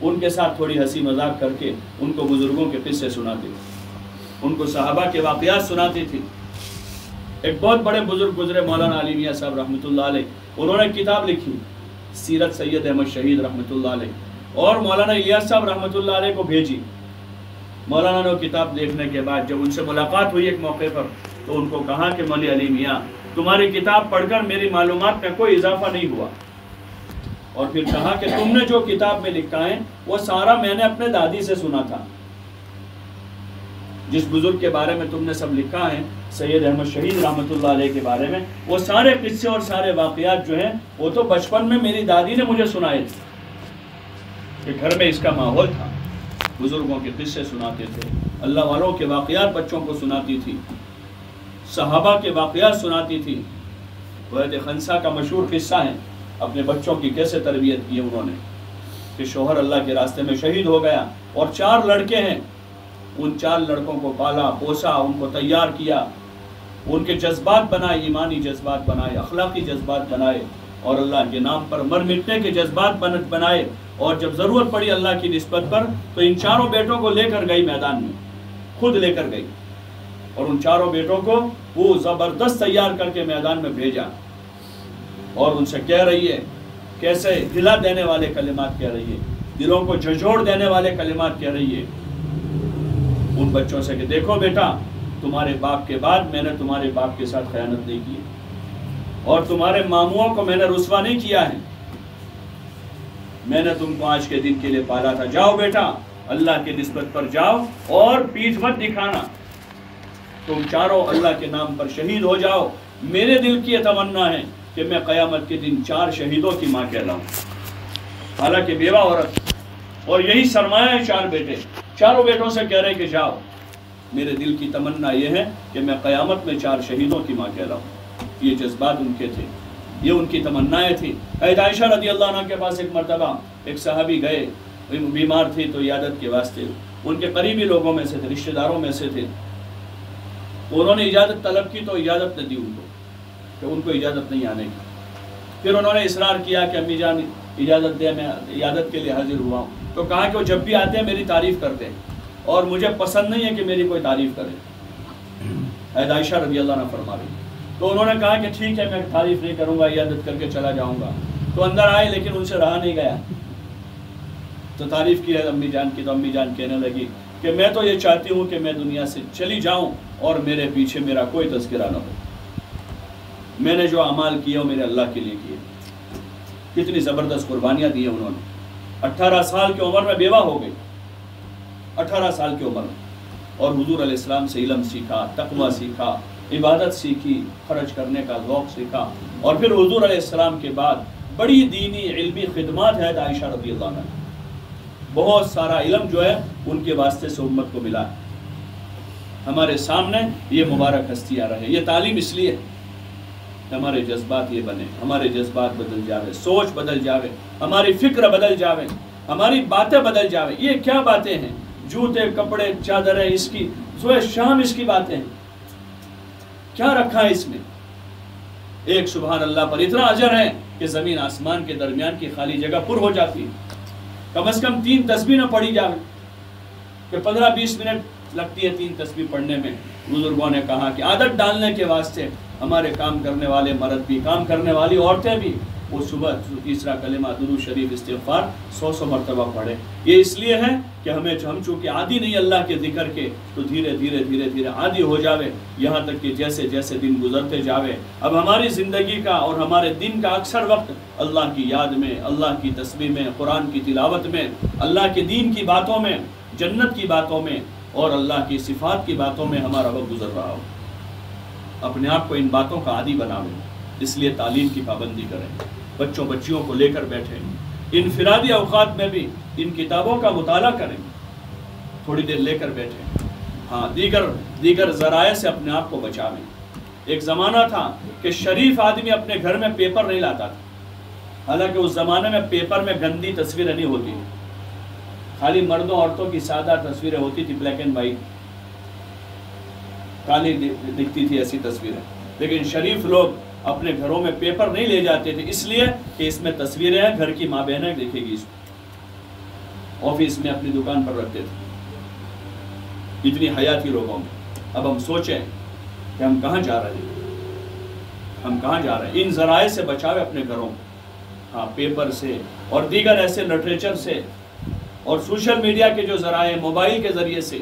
ان کے ساتھ تھوڑی ہنسی مذاق کر کے ان کو بزرگوں کے قصے سناتی تھی، ان کو صحابہ کے واقعات سناتی تھی۔ ایک بہت بڑے بزرگ گزرے مولانا علی میاں صاحب رحمۃ اللہ علیہ، انہوں نے کتاب لکھی سیرت سید احمد شہید رحمۃ اللہ علیہ، اور مولانا الیاس صاحب رحمۃ اللہ علیہ کو بھیجی۔ مولانا نے وہ کتاب دیکھنے کے بعد جب ان سے ملاقات ہوئی ایک موقع پر، تو ان کو کہا کہ مولانا علی میاں، تمہاری کتاب پڑھ کر میری معلومات میں کوئی اضافہ نہیں ہوا، اور پھر کہا کہ تم نے جو کتاب میں لکھا ہے وہ سارا میں نے اپنے دادی سے سنا تھا۔ جس بزرگ کے بارے میں تم نے سب لکھا ہے، سید احمد شہید رحمۃ اللہ علیہ کے بارے میں، وہ سارے قصے اور سارے واقعات جو ہیں وہ تو بچپن میں میری دادی نے مجھے سنائے تھے، کہ گھر میں اس کا ماحول تھا، بزرگوں کے قصے سناتے تھے، اللہ والوں کے واقعات بچوں کو سناتی تھی، صحابہ کے واقعات سناتی تھی۔ حضرت خنسا کا مشہور قصہ ہے، اپنے بچوں کی کیسے تربیت کی انہوں نے، کہ شوہر اللہ کے راستے میں شہید ہو گیا اور 4 لڑکے ہیں، ان 4 لڑکوں کو پالا پوسا، ان کو تیار کیا، ان کے جذبات بنائے، ایمانی جذبات بنائے، اخلاقی جذبات بنائے، اور اللہ کے نام پر مر مٹنے کے جذبات بنائے، اور جب ضرورت پڑی اللہ کی نسبت پر تو ان 4 بیٹوں کو لے کر گئی میدان میں، خود لے کر گئی، اور ان 4 بیٹوں کو وہ زبردست تیار کر کے میدان میں بھیجا، اور ان سے کہہ رہی ہے، کیسے ہلا دینے والے کلمات کہہ رہی ہے، دلوں کو جھنجھوڑ دینے والے کلمات کہہ رہی ہے ان بچوں سے، کہ دیکھو بیٹا، تمہارے باپ کے بعد میں نے تمہارے باپ کے ساتھ خیانت نہیں کی، اور تمہارے ماموں کو میں نے رسوا نہیں کیا ہے، میں نے تم کو آج کے دن کے لیے پالا تھا، جاؤ بیٹا اللہ کے نسبت پر جاؤ اور پیٹھ مت دکھانا، تم 4 اللہ کے نام پر شہید ہو جاؤ۔ میرے دل کی یہ تمنا ہے کہ میں قیامت کے دن 4 شہیدوں کی ماں کہلاؤں، حالانکہ بیوہ عورت، اور یہی سرمایہ ہے 4 بیٹے، 4 بیٹوں سے کہہ رہے کہ جاؤ، میرے دل کی تمنا یہ ہے کہ میں قیامت میں 4 شہیدوں کی ماں کہلاؤں۔ یہ جذبات ان کے تھے، یہ ان کی تمنائیں تھیں۔ حضرت عائشہ رضی اللہ عنہ کے پاس ایک مرتبہ ایک صحابی گئے، بیمار تھی تو عیادت کے واسطے، ان کے قریبی لوگوں میں سے تھے، رشتہ داروں میں سے تھے. انہوں نے اجازت طلب کی تو اجازت نہ دی ان کو، کہ ان کو اجازت نہیں آنے کی. پھر انہوں نے اصرار کیا کہ امی جان اجازت دے، میں اجازت کے لیے حاضر ہوا ہوں. تو کہا کہ وہ جب بھی آتے ہیں میری تعریف کرتے ہیں، اور مجھے پسند نہیں ہے کہ میری کوئی تعریف کرے. حضرت عائشہ رضی اللہ عنہ فرما رہی. تو انہوں نے کہا کہ ٹھیک ہے، میں تعریف نہیں کروں گا، اجازت کر کے چلا جاؤں گا. تو اندر آئے لیکن ان سے رہا نہیں گیا، تو تعریف کی ہے امی جان کی. تو امی جان کہنے لگی کہ میں تو یہ چاہتی ہوں کہ میں دنیا سے چلی جاؤں اور میرے پیچھے میرا کوئی تذکرہ نہ ہو. میں نے جو اعمال کیے وہ میرے اللہ کے لیے کیے. کتنی زبردست قربانیاں دی ہیں انہوں نے. 18 سال کی عمر میں بیوہ ہو گئی، 18 سال کی عمر میں، اور حضور علیہ السلام سے علم سیکھا، تقوی سیکھا، عبادت سیکھی، خرچ کرنے کا ذوق سیکھا. اور پھر حضور علیہ السلام کے بعد بڑی دینی علمی خدمات ہے عائشہ رضی اللہ عنہ. بہت سارا علم جو ہے ان کے واسطے سے امت کو ملا. ہمارے سامنے یہ مبارک ہستیاں رہے. یہ تعلیم اس لیے ہمارے جذبات یہ بنے، ہمارے جذبات بدل جاوے، سوچ بدل جاوے، ہماری فکر بدل جاوے، ہماری باتیں بدل جاوے. یہ کیا باتیں ہیں؟ جوتے، کپڑے، چادریں، اس کی صبح شام اس کی باتیں ہیں. کیا رکھا ہے اس میں؟ ایک سبحان اللہ پر اتنا اجر ہے کہ زمین آسمان کے درمیان کی خالی جگہ پر ہو جاتی ہے. کم از کم 3 تسبیح پڑھی جاوے، کہ 15-20 منٹ لگتی ہے 3 تسبیح پڑھنے میں. بزرگوں نے کہا کہ عادت ڈالنے کے واسطے ہمارے کام کرنے والے مرد بھی، کام کرنے والی عورتیں بھی، وہ صبح تیسرا کلمہ درود شریف استغفار 100 مرتبہ پڑھے. یہ اس لیے ہے کہ ہم چونکہ عادی نہیں اللہ کے ذکر کے، تو دھیرے دھیرے عادی ہو جاوے، یہاں تک کہ جیسے جیسے دن گزرتے جاوے اب ہماری زندگی کا اور ہمارے دن کا اکثر وقت اللہ کی یاد میں، اللہ کی تسبیح میں، قرآن کی تلاوت میں، اللہ کے دین کی باتوں میں، جنت کی باتوں میں اور اللہ کی صفات کی باتوں میں ہمارا وقت گزر رہا ہو. اپنے آپ کو ان باتوں کا عادی بناویں. اس لیے تعلیم کی پابندی کریں، بچوں بچیوں کو لے کر بیٹھیں، انفرادی اوقات میں بھی ان کتابوں کا مطالعہ کریں، تھوڑی دیر لے کر بیٹھیں. ہاں، دیگر ذرائع سے اپنے آپ کو بچاویں. ایک زمانہ تھا کہ شریف آدمی اپنے گھر میں پیپر نہیں لاتا تھا. حالانکہ اس زمانے میں پیپر میں گندی تصویریں نہیں ہوتی، خالی مردوں عورتوں کی سادہ تصویریں ہوتی تھی، بلیک اینڈ وائٹ، کالی دکھتی تھی ایسی تصویریں. لیکن شریف لوگ اپنے گھروں میں پیپر نہیں لے جاتے تھے، اس لیے کہ اس میں تصویریں ہیں، گھر کی ماں بہنیں دیکھے گی. اس کو آفس میں اپنی دکان پر رکھتے تھے. اتنی حیا تھی لوگوں میں. اب ہم سوچیں کہ ہم کہاں جا رہے ہیں. ان ذرائع سے بچاوے اپنے گھروں. ہاں، پیپر سے اور دیگر ایسے لٹریچر سے اور سوشل میڈیا کے جو ذرائع، موبائل کے ذریعے سے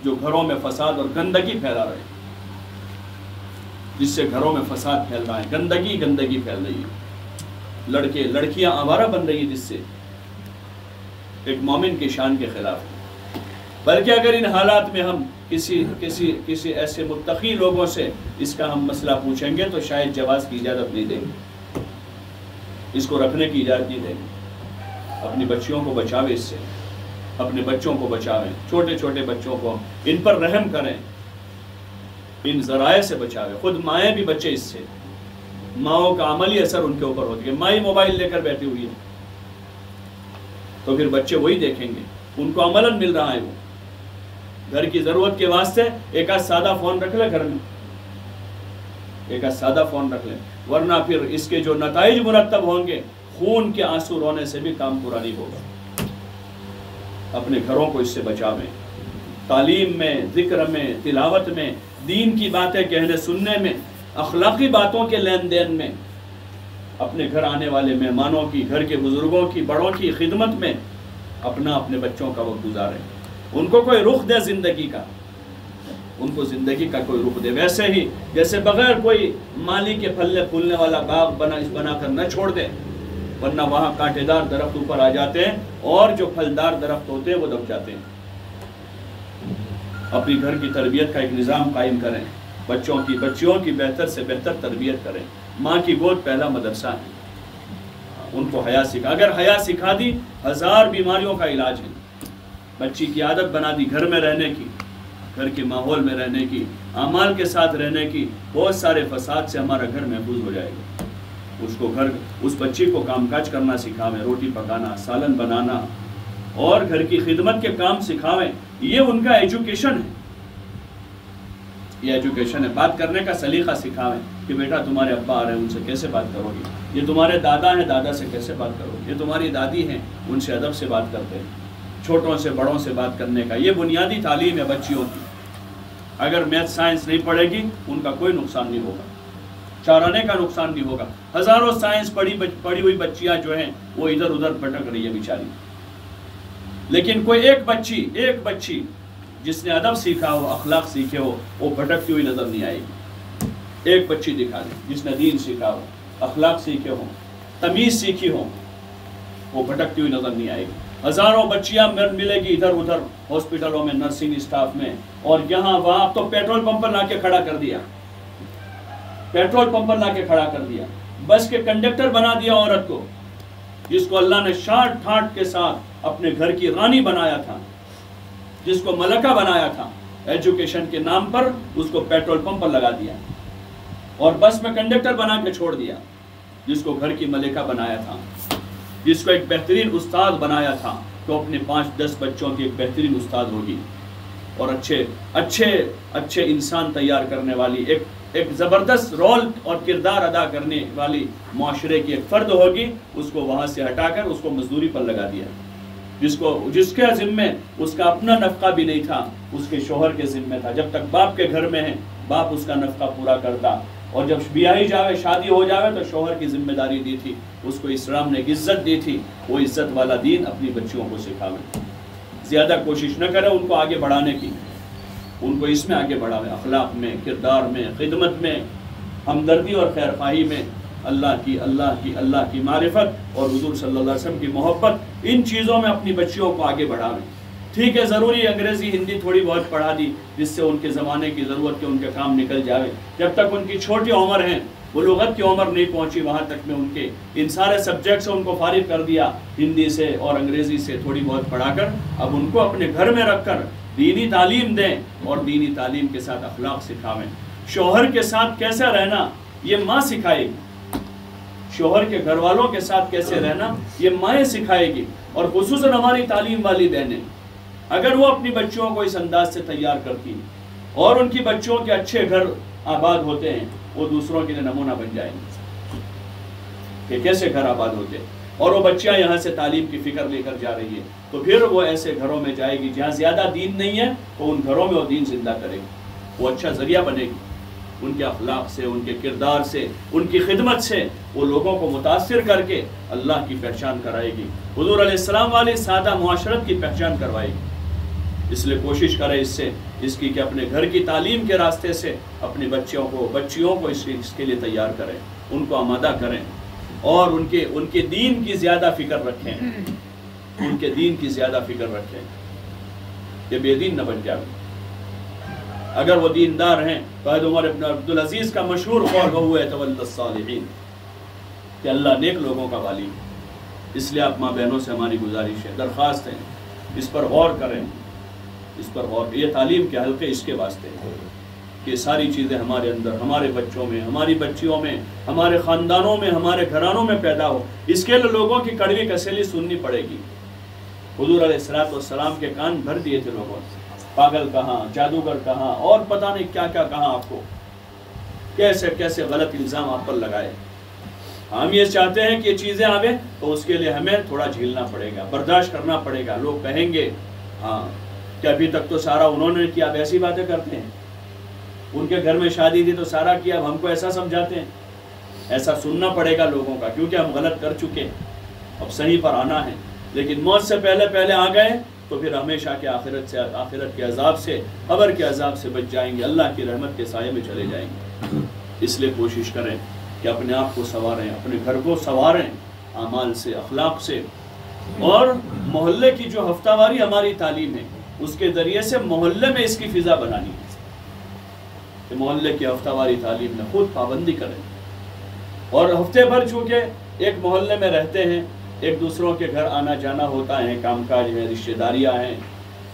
جو گھروں میں فساد اور گندگی پھیلا رہے ہیں، جس سے گھروں میں فساد پھیل رہا ہے، گندگی پھیل رہی ہے، لڑکے لڑکیاں آوارہ بن رہی ہیں، جس سے ایک مومن کی شان کے خلاف. بلکہ اگر ان حالات میں ہم کسی ایسے متقی لوگوں سے اس کا ہم مسئلہ پوچھیں گے تو شاید جواز کی اجازت نہیں دیں گے، اس کو رکھنے کی اجازت نہیں دیں گے. اپنی بچیوں کو بچاوے، اس سے اپنے بچوں کو بچاویں، چھوٹے بچوں کو ان پر رحم کریں، ان ذرائع سے بچاویں. خود مائیں بھی بچے اس سے، ماؤں کا عملی اثر ان کے اوپر ہوتی ہے. مائی موبائل لے کر بیٹھی ہوئی ہے تو پھر بچے وہی دیکھیں گے، ان کو عملاً مل رہا ہے. وہ گھر کی ضرورت کے واسطے ایک آدھ سادہ فون رکھ لے گھر میں، ایک آدھ سادہ فون رکھ لیں، ورنہ پھر اس کے جو نتائج مرتب ہوں گے، خون کے آنسو رونے سے بھی کام پورا نہیں ہوگا. اپنے گھروں کو اس سے بچاویں. تعلیم میں، ذکر میں، تلاوت میں، دین کی باتیں کہنے سننے میں، اخلاقی باتوں کے لین دین میں، اپنے گھر آنے والے مہمانوں کی، گھر کے بزرگوں کی، بڑوں کی خدمت میں اپنے بچوں کا وقت گزاریں. ان کو کوئی رخ دے زندگی کا، ان کو زندگی کا کوئی رخ دے. ویسے ہی جیسے بغیر کوئی مالی کے پھلنے پھولنے والا باغ بنا کر نہ چھوڑ دیں، ورنہ وہاں کانٹے دار درخت اوپر آ جاتے ہیں اور جو پھلدار درخت ہوتے ہیں وہ دب جاتے ہیں. اپنی گھر کی تربیت کا ایک نظام قائم کریں، بچیوں کی بہتر سے بہتر تربیت کریں. ماں کی گود پہلا مدرسہ ہے. ان کو حیا سکھا، اگر حیا سکھا دی 1000 بیماریوں کا علاج ہے. بچی کی عادت بنا دی گھر میں رہنے کی، گھر کے ماحول میں رہنے کی، اعمال کے ساتھ رہنے کی، بہت سارے فساد سے ہمارا گھر محفوظ ہو جائے گا. اس بچی کو کام کاج کرنا سکھاویں، روٹی پکانا، سالن بنانا اور گھر کی خدمت کے کام سکھاویں. یہ ان کا ایجوکیشن ہے. یہ ایجوکیشن ہے. بات کرنے کا سلیقہ سکھاویں کہ بیٹا تمہارے ابا آ رہے ہیں، ان سے کیسے بات کرو گی. یہ تمہارے دادا ہیں، دادا سے کیسے بات کرو گی. یہ تمہاری دادی ہیں، ان سے ادب سے بات کرتے ہیں. چھوٹوں سے بڑوں سے بات کرنے کا یہ بنیادی تعلیم ہے بچیوں کی. اگر میتھ سائنس نہیں پڑھے گی ان کا کوئی نقصان نہیں ہوگا، چارانے کا نقصان نہیں ہوگا. ہزاروں سائنس پڑھی ہوئی بچیاں جو ہیں وہ ادھر ادھر بھٹک رہی ہے بیچاری. لیکن کوئی ایک بچی جس نے ادب سیکھا ہو، اخلاق سیکھے ہو، وہ بھٹکتی ہوئی نظر نہیں آئے گی. ایک بچی دکھا دیں جس نے دین سیکھا ہو، اخلاق سیکھے ہوں، تمیز سیکھی ہو، وہ بھٹکتی ہوئی نظر نہیں آئے گی. ہزاروں بچیاں ملے گی ادھر ادھر ہاسپٹلوں میں، نرسنگ اسٹاف میں، اور یہاں وہاں. تو پیٹرول پمپ پر لا کے کھڑا کر دیا، پیٹرول پمپ پر لا کے کھڑا کر دیا. بس کے کنڈکٹر بنا دیا عورت کو، جس کو اللہ نے شاٹ ٹھاٹ کے ساتھ اپنے گھر کی رانی بنایا تھا، جس کو ملکہ بنایا تھا. ایجوکیشن کے نام پر اس کو پیٹرول پمپ پر لگا دیا اور بس میں کنڈکٹر بنا کے چھوڑ دیا. جس کو گھر کی ملکہ بنایا تھا، جس کو ایک بہترین استاد بنایا تھا، تو اپنے 5-10 بچوں کی ایک بہترین استاد ہوگی اور اچھے انسان تیار کرنے والی، ایک زبردست رول اور کردار ادا کرنے والی معاشرے کی ایک فرد ہوگی. اس کو وہاں سے ہٹا کر اس کو مزدوری پر لگا دیا. جس کے ذمے اس کا اپنا نفقہ بھی نہیں تھا، اس کے شوہر کے ذمے تھا. جب تک باپ کے گھر میں ہے باپ اس کا نفقہ پورا کرتا، اور جب بیاہی جاوے، شادی ہو جاوے، تو شوہر کی ذمہ داری دی تھی. اس کو اسلام نے عزت دی تھی. وہ عزت والا دین اپنی بچیوں کو سکھاوے. زیادہ کوشش نہ کرے ان کو آگے بڑھانے کی، ان کو اس میں آگے بڑھاوے، اخلاق میں، کردار میں، خدمت میں، ہمدردی اور خیرخواہی میں، اللہ کی معرفت اور حضور صلی اللہ علیہ وسلم کی محبت، ان چیزوں میں اپنی بچیوں کو آگے بڑھاویں. ٹھیک ہے، ضروری انگریزی ہندی تھوڑی بہت پڑھا دی جس سے ان کے زمانے کی ضرورت کے ان کے کام نکل جاوے. جب تک ان کی چھوٹی عمر ہے، بلوغت کی عمر نہیں پہنچی، وہاں تک میں ان کے ان سارے سبجیکٹ سے ان کو فارغ کر دیا، ہندی سے اور انگریزی سے تھوڑی بہت پڑھا کر. اب ان کو اپنے گھر میں رکھ کر دینی تعلیم دیں اور دینی تعلیم کے ساتھ اخلاق سکھاویں. شوہر کے ساتھ کیسے رہنا یہ ماں سکھائے گی، شوہر کے گھر والوں کے ساتھ کیسے رہنا یہ مائیں سکھائے گی. اور خصوصاً ہماری تعلیم والی بہنیں، اگر وہ اپنی بچوں کو اس انداز سے تیار کرتی اور ان کی بچوں کے اچھے گھر آباد ہوتے ہیں، وہ دوسروں کے لیے نمونہ بن جائیں گے کہ کیسے گھر آباد ہوتے ہیں. اور وہ بچیاں یہاں سے تعلیم کی فکر لے کر جا رہی ہے، تو پھر وہ ایسے گھروں میں جائے گی جہاں زیادہ دین نہیں ہے، تو ان گھروں میں وہ دین زندہ کرے گی. وہ اچھا ذریعہ بنے گی. ان کے اخلاق سے، ان کے کردار سے، ان کی خدمت سے وہ لوگوں کو متاثر کر کے اللہ کی پہچان کرائے گی، حضور علیہ السلام والی سادہ معاشرت کی پہچان کروائے گی. اس لیے کوشش کریں اس کی کہ اپنے گھر کی تعلیم کے راستے سے اپنی بچیوں کو اس کے لیے تیار کریں، ان کو آمادہ کریں، اور ان کے دین کی زیادہ فکر رکھیں، ان کے دین کی زیادہ فکر رکھیں. یہ بے دین نہ بن جائے. اگر وہ دیندار ہیں تو حضرت عمر بن عبدالعزیز کا مشہور قول ہوا ہے تولی الصالحین، کہ اللہ نیک لوگوں کا والی ہے. اس لیے آپ ماں بہنوں سے ہماری گزارش ہے، درخواست ہے، اس پر غور کریں، اس پر غور. یہ تعلیم کے حلقے اس کے واسطے ہیں کہ ساری چیزیں ہمارے اندر، ہمارے بچوں میں، ہماری بچیوں میں، ہمارے خاندانوں میں، ہمارے گھرانوں میں پیدا ہو. اس کے لیے لوگوں کی کڑوی کسیلی سننی پڑے گی. حضور علیہ السلام کے کان بھر دیے تھے لوگوں سے، پاگل کہاں، جادوگر کہاں، اور پتہ نہیں کیا کیا کہاں، آپ کو کیسے کیسے غلط الزام آپ پر لگائے. ہم یہ چاہتے ہیں کہ یہ چیزیں آویں تو اس کے لیے ہمیں تھوڑا جھیلنا پڑے گا، برداشت کرنا پڑے گا. لوگ کہیں گے ہاں کہ ابھی تک تو سارا انہوں نے کیا، اب ایسی باتیں کرتے ہیں. ان کے گھر میں شادی تھی تو سارا کیا، اب ہم کو ایسا سمجھاتے ہیں. ایسا سننا پڑے گا لوگوں کا، کیونکہ ہم غلط کر چکے، اب صحیح پر آنا ہے. لیکن موت سے پہلے آ گئے تو پھر ہمیشہ کے آخرت کے عذاب سے، قبر کے عذاب سے بچ جائیں گے، اللہ کی رحمت کے سائے میں چلے جائیں گے. اس لیے کوشش کریں کہ اپنے آپ کو سنواریں، اپنے گھر کو سنواریں اعمال سے، اخلاق سے. اور محلے کی جو ہفتہ واری ہماری تعلیم ہے، اس کے ذریعے سے محلے میں اس کی فضا بنانی ہے کہ محلے کی ہفتہ واری تعلیم میں خود پابندی کریں. اور ہفتے بھر چونکہ ایک محلے میں رہتے ہیں، ایک دوسروں کے گھر آنا جانا ہوتا ہے، کام کاج ہے، رشتہ داریاں ہیں،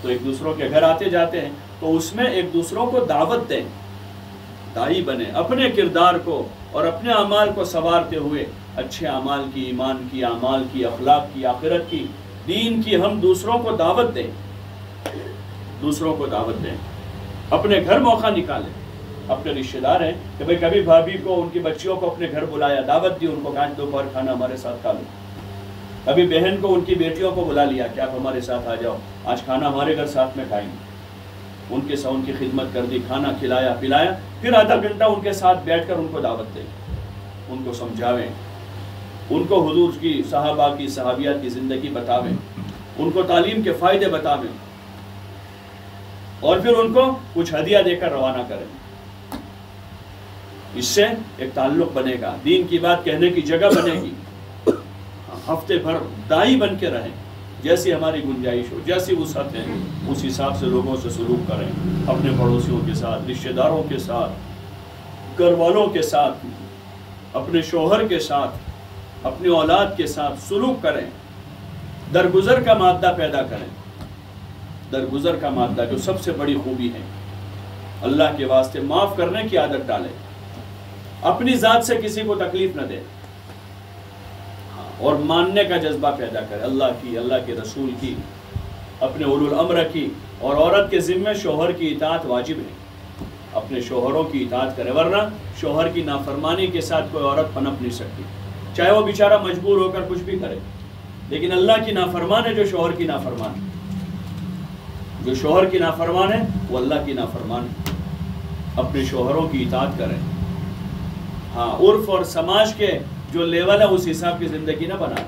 تو ایک دوسروں کے گھر آتے جاتے ہیں، تو اس میں ایک دوسروں کو دعوت دیں، داعی بنیں، اپنے کردار کو اور اپنے اعمال کو سنوارتے ہوئے اچھے اعمال کی، ایمان کی، اعمال کی، اخلاق کی، آخرت کی دین کی ہم دوسروں کو دعوت دیں، دوسروں کو دعوت دیں، اپنے گھر موقع نکالیں. اپنے رشتہ دار ہیں کہ بھئی کبھی بھابھی کو ان کی بچیوں کو اپنے گھر بلایا، دعوت دی، ان کو کہا دوپہر کھانا ہمارے ساتھ کھا لو. کبھی بہن کو ان کی بیٹیوں کو بلا لیا کہ آپ ہمارے ساتھ آ جاؤ، آج کھانا ہمارے گھر ساتھ میں کھائیں گے. ان کے ساتھ ان کی خدمت کر دی، کھانا کھلایا پلایا، پھر آدھا گھنٹہ ان کے ساتھ بیٹھ کر ان کو دعوت دیں، ان کو سمجھاویں، ان کو حضور کی، صحابہ کی، صحابیات کی زندگی بتاویں، ان کو تعلیم کے فائدے بتاویں، اور پھر ان کو کچھ ہدیہ دے کر روانہ کریں. اس سے ایک تعلق بنے گا، دین کی بات کہنے کی جگہ بنے گی. ہفتے بھر دائی بن کے رہیں، جیسی ہماری گنجائش ہو، جیسی وسعت ہے اس حساب سے لوگوں سے سلوک کریں. اپنے پڑوسیوں کے ساتھ، رشتہ داروں کے ساتھ، گھر والوں کے ساتھ، اپنے شوہر کے ساتھ، اپنی اولاد کے ساتھ سلوک کریں. درگزر کا مادہ پیدا کریں، درگزر کا مادہ جو سب سے بڑی خوبی ہے. اللہ کے واسطے معاف کرنے کی عادت ڈالیں، اپنی ذات سے کسی کو تکلیف نہ دیں، اور ماننے کا جذبہ پیدا کرے اللہ کی، اللہ کے رسول کی، اپنے اولو الامر کی. اور عورت کے ذمہ شوہر کی اطاعت واجب ہے، اپنے شوہروں کی اطاعت کرے، ورنہ شوہر کی نافرمانی کے ساتھ کوئی عورت پنپ نہیں سکتی، چاہے وہ بیچارہ مجبور ہو کر کچھ بھی کرے. لیکن اللہ کی نافرمان ہے جو شوہر کی نافرمان ہے، جو شوہر کی نافرمان ہے وہ اللہ کی نافرمان ہے. اپنے شوہروں کی اطاعت کریں. ہاں، عرف اور سماج کے جو لیول ہے اس حساب کی زندگی نہ بنائیں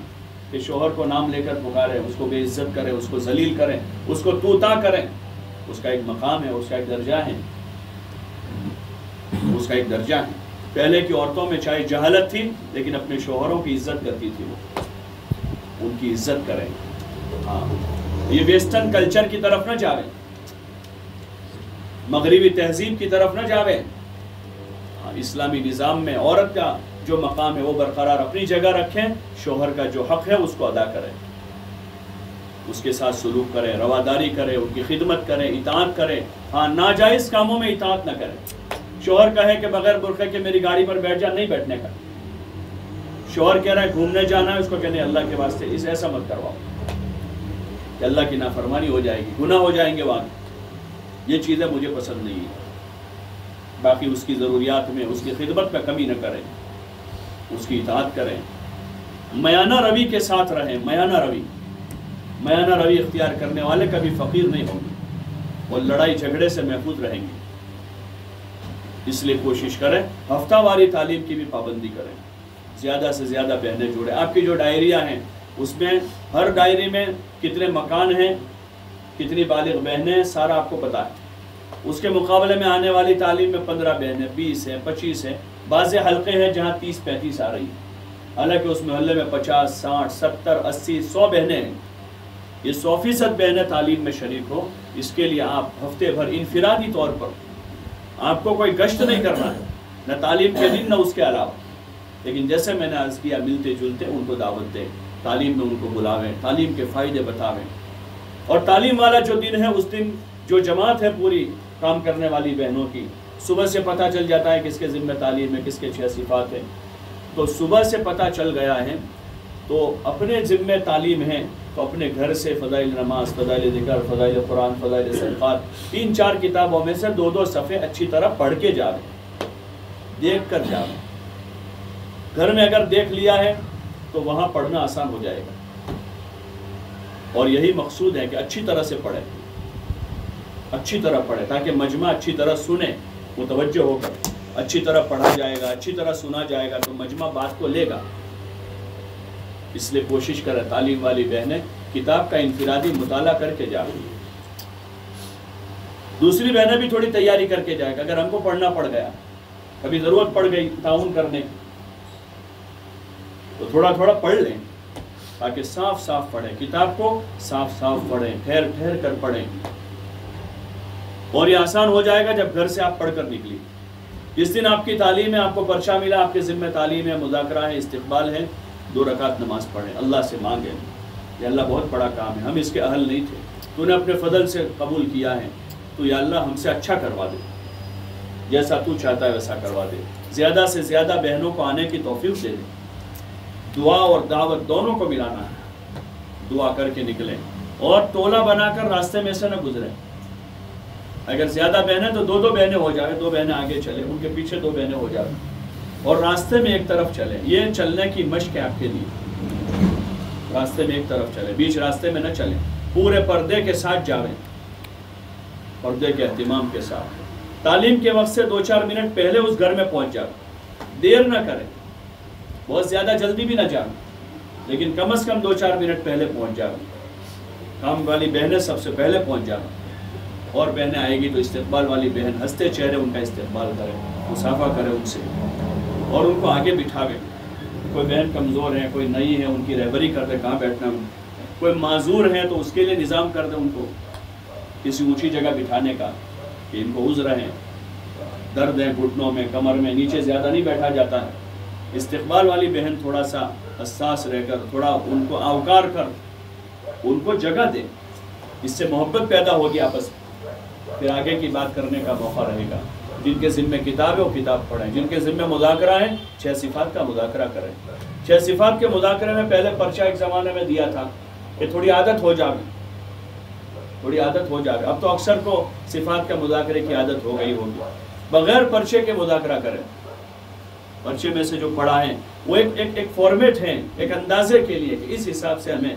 کہ شوہر کو نام لے کر پکارے، اس کو بے عزت کرے، اس کو ذلیل کریں، اس کو توتا کریں. اس کا ایک مقام ہے، اس کا ایک درجہ ہے، اس کا ایک درجہ ہے. پہلے کی عورتوں میں چاہے جہالت تھی لیکن اپنے شوہروں کی عزت کرتی تھی، وہ ان کی عزت کریں. ہاں، یہ ویسٹرن کلچر کی طرف نہ جاویں، مغربی تہذیب کی طرف نہ جاویں. اسلامی نظام میں عورت کا جو مقام ہے وہ برقرار اپنی جگہ رکھیں، شوہر کا جو حق ہے اس کو ادا کریں، اس کے ساتھ سلوک کریں، رواداری کریں، ان کی خدمت کریں، اطاعت کریں. ہاں، ناجائز کاموں میں اطاعت نہ کریں. شوہر کہے کہ بغیر برقعے کے میری گاڑی پر بیٹھ جا، نہیں بیٹھنے کا. شوہر کہہ رہا ہے گھومنے جانا ہے، اس کو کہنے اللہ کے واسطے اس ایسا مت کرواؤ کہ اللہ کی نافرمانی ہو جائے گی، گناہ ہو جائیں گے وہاں. یہ چیزیں مجھے پسند نہیں ہیں. باقی اس کی ضروریات میں، اس کی خدمت میں کمی نہ کریں، اس کی اطاعت کریں. میانہ روی کے ساتھ رہیں. میانہ روی اختیار کرنے والے کبھی فقیر نہیں ہوں گے اور لڑائی جھگڑے سے محفوظ رہیں گے. اس لیے کوشش کریں ہفتہ واری تعلیم کی بھی پابندی کریں، زیادہ سے زیادہ بہنیں جوڑیں. آپ کی جو ڈائریاں ہیں اس میں ہر ڈائری میں کتنے مکان ہیں، کتنی بالغ بہنیں ہیں، سارا آپ کو پتا ہے. اس کے مقابلے میں آنے والی تعلیم میں 15 بہنیں، 20 ہیں، 25 ہیں. بعض حلقے ہیں جہاں 30-35 آ رہی ہیں، حالانکہ اس محلے میں 50, 60, 70, 80, 100 بہنیں ہیں. یہ 100% بہنیں تعلیم میں شریک ہو. اس کے لیے آپ ہفتے بھر انفرادی طور پر، آپ کو کوئی گشت نہیں کرنا ہے، نہ تعلیم کے دن نہ اس کے علاوہ، لیکن جیسے میں نے عرض کیا ملتے جلتے ان کو دعوت دیں، تعلیم میں ان کو بلاویں، تعلیم کے فائدے بتاویں. اور تعلیم والا جو دن ہے اس دن جو جماعت ہے پوری کام کرنے والی بہنوں کی، صبح سے پتہ چل جاتا ہے کس کے ذمہ تعلیم ہے، کس کے 6 صفات ہیں. تو صبح سے پتہ چل گیا ہے تو اپنے ذمہ تعلیم ہے تو اپنے گھر سے فضائل نماز، فضائل ذکر، فضائل قرآن، فضائل صدقات، 3-4 کتابوں میں سے 2-2 صفحے اچھی طرح پڑھ کے جاویں، دیکھ کر جاویں. گھر میں اگر دیکھ لیا ہے تو وہاں پڑھنا آسان ہو جائے گا. اور یہی مقصود ہے کہ اچھی طرح سے پڑھیں، اچھی طرح پڑھیں تاکہ مجمع اچھی طرح سنے، متوجہ ہو کر. اچھی طرح پڑھا جائے گا، اچھی طرح سنا جائے گا تو مجمع بات کو لے گا. اس لیے کوشش کریں تعلیم والی بہنیں کتاب کا انفرادی مطالعہ کر کے جائیں. دوسری بہنیں بھی تھوڑی تیاری کر کے جائے گا. اگر ہم کو پڑھنا پڑ گیا، کبھی ضرورت پڑ گئی تعاون کرنے کی، تو تھوڑا تھوڑا پڑھ لیں تاکہ صاف صاف پڑھیں، کتاب کو صاف صاف پڑھیں، ٹھہر ٹھہر کر پڑھیں. اور یہ آسان ہو جائے گا جب گھر سے آپ پڑھ کر نکلی. جس دن آپ کی تعلیم ہے، آپ کو پرچہ ملا، آپ کے ذمہ تعلیم ہے، مذاکرہ ہے، استقبال ہے، 2 رکعت نماز پڑھیں، اللہ سے مانگیں یا اللہ بہت بڑا کام ہے، ہم اس کے اہل نہیں تھے، تو نے اپنے فضل سے قبول کیا ہے، تو یا اللہ ہم سے اچھا کروا دے، جیسا تو چاہتا ہے ویسا کروا دے. زیادہ سے زیادہ بہنوں کو آنے کی توفیق دے دے. دعا اور دعوت دونوں کو ملانا ہے، دعا کر کے نکلیں اور ٹولہ بنا کر راستے میں سے نہ گزریں. اگر زیادہ بہنیں تو 2 بہنیں ہو جائیں, 2 بہنیں آگے چلیں, ان کے پیچھے 2 بہنیں ہو جائیں اور راستے میں ایک طرف چلیں. یہ چلنے کی مشق ہے آپ کے لیے. راستے میں ایک طرف چلیں, بیچ راستے میں نہ چلیں, پورے پردے کے ساتھ جاویں, پردے کے اہتمام کے ساتھ. تعلیم کے وقت سے 2-4 منٹ پہلے اس گھر میں پہنچ جاؤ, دیر نہ کریں, بہت زیادہ جلدی بھی نہ جاؤ, لیکن کم از کم 2-4 منٹ پہلے پہنچ جاؤ. کام والی بہنیں سب سے پہلے پہنچ جاؤ, اور بہنیں آئے گی تو استقبال والی بہن ہنستے چہرے ان کا استقبال کرے, مصافحہ کرے ان سے اور ان کو آگے بٹھاوے. کوئی بہن کمزور ہے, کوئی نئی ہے, ان کی رہبری کر دے کہاں بیٹھنا. کوئی معذور ہے تو اس کے لیے نظام کر دے ان کو کسی اونچی جگہ بٹھانے کا کہ ان کو عذر ہے, درد ہے گھٹنوں میں, کمر میں, نیچے زیادہ نہیں بیٹھا جاتا ہے. استقبال والی بہن تھوڑا سا حساس رہ کر, تھوڑا ان کو آوکار کر, ان کو جگہ دے. اس سے محبت پیدا ہوگی آپس میں, پھر آگے کی بات کرنے کا موقع رہے گا. جن کے ذمہ کتاب ہے وہ کتاب پڑھیں, جن کے ذمہ مذاکرہ ہے 6 صفات کا مذاکرہ کریں. 6 صفات کے مذاکرے میں پہلے پرچہ ایک زمانے میں دیا تھا کہ تھوڑی عادت ہو جائے, تھوڑی عادت ہو جائے. اب تو اکثر کو صفات کے مذاکرے کی عادت ہو گئی ہوگی. بغیر پرچے کے مذاکرہ کریں. پرچے میں سے جو پڑھا ہے وہ ایک فارمیٹ ہے, ایک اندازے کے لیے کہ اس حساب سے ہمیں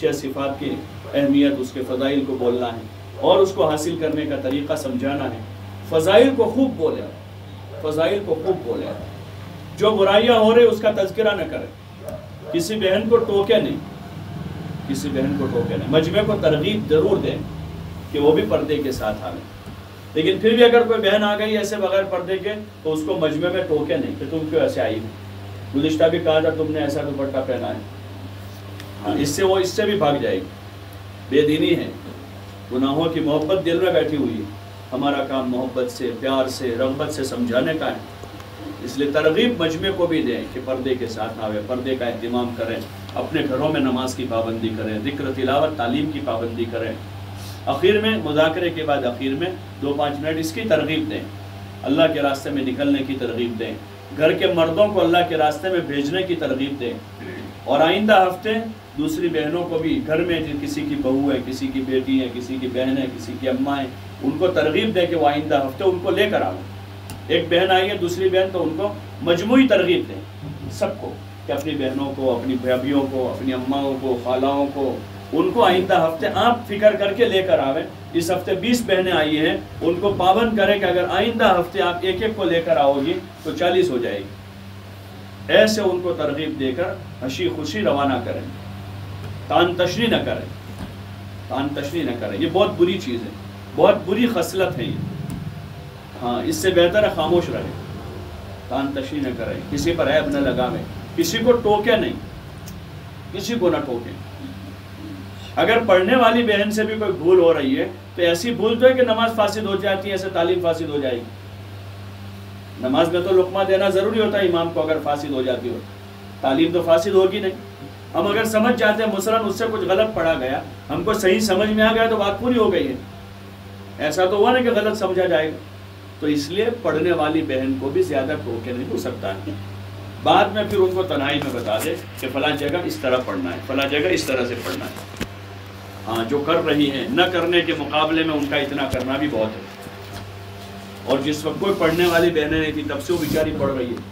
6 صفات کی اہمیت, اس کے فضائل کو بولنا ہے اور اس کو حاصل کرنے کا طریقہ سمجھانا ہے. فضائل کو خوب بولے, فضائل کو خوب بولے. جو برائیاں ہو رہے اس کا تذکرہ نہ کرے. کسی بہن کو ٹوکے نہیں, کسی بہن کو ٹوکے نہیں. مجمع کو ترغیب ضرور دیں کہ وہ بھی پردے کے ساتھ آئے, لیکن پھر بھی اگر کوئی بہن آ گئی ایسے بغیر پردے کے تو اس کو مجمع میں ٹوکے نہیں کہ تم کیوں ایسے آئی ہو. گزشتہ بھی کہا تھا تم نے ایسا دوپٹہ پہنا ہے. ہاں, اس سے وہ اس سے بھی بھاگ جائے گی. بے دینی ہے, گناہوں کی محبت دل میں بیٹھی ہوئی ہے. ہمارا کام محبت سے, پیار سے, رغبت سے سمجھانے کا ہے. اس لیے ترغیب مجمع کو بھی دیں کہ پردے کے ساتھ آوے, پردے کا اہتمام کریں, اپنے گھروں میں نماز کی پابندی کریں, ذکر تلاوت تعلیم کی پابندی کریں. اخیر میں مذاکرے کے بعد اخیر میں 2-5 منٹ اس کی ترغیب دیں, اللہ کے راستے میں نکلنے کی ترغیب دیں, گھر کے مردوں کو اللہ کے راستے میں بھیجنے کی ترغیب دیں. اور آئندہ ہفتے دوسری بہنوں کو بھی, گھر میں کسی کی بہو ہے, کسی کی بیٹی ہے, کسی کی بہن ہے, کسی کی اماں ہے, ان کو ترغیب دیں کہ وہ آئندہ ہفتے ان کو لے کر آؤ. ایک بہن آئی ہے, دوسری بہن, تو ان کو مجموعی ترغیب دیں سب کو کہ اپنی بہنوں کو, اپنی بھابھیوں کو, اپنی اماؤں کو, خالاؤں کو, ان کو آئندہ ہفتے آپ فکر کر کے لے کر آویں. اس ہفتے 20 بہنیں آئی ہیں, ان کو پابند کریں کہ اگر آئندہ ہفتے آپ ایک ایک کو لے کر آؤ گی تو 40 ہو جائے گی. ایسے ان کو ترغیب دے کر ہنسی خوشی روانہ کریں, تان تشنی نہ کریں, تان تشنی نہ کریں. یہ بہت بری چیز ہے, بہت بری خصلت ہے یہ. ہاں, اس سے بہتر ہے خاموش رہیں, تان تشنی نہ کریں, کسی پر عیب نہ لگاویں, کسی کو ٹوکے نہیں, کسی کو نہ ٹوکیں. اگر پڑھنے والی بہن سے بھی کوئی بھول ہو رہی ہے تو ایسی بھول تو ہے کہ نماز فاسد ہو جاتی ہے, ایسے تعلیم فاسد ہو جائے گی. نماز میں تو لقمہ دینا ضروری ہوتا ہے امام کو, اگر فاسد ہو جاتی ہو تعلیم تو فاسد ہوگی نہیں. ہم اگر سمجھ جاتے ہیں مثلاً اس سے کچھ غلط پڑھا گیا, ہم کو صحیح سمجھ میں آ گیا تو بات پوری ہو گئی ہے. ایسا تو ہوا نہیں کہ غلط سمجھا جائے گا. تو اس لیے پڑھنے والی بہن کو بھی زیادہ ٹوکے نہیں ہو سکتا ہے. بعد میں پھر ان کو تنہائی میں بتا دے کہ فلاں جگہ اس طرح پڑھنا ہے, فلاں جگہ اس طرح سے پڑھنا ہے. ہاں, جو کر رہی ہیں نہ کرنے کے مقابلے میں ان کا اتنا کرنا بھی بہت ہے. اور جس وقت کوئی پڑھنے والی بہنیں نہیں تھی تب سے وہ بیچاری پڑھ رہی ہے,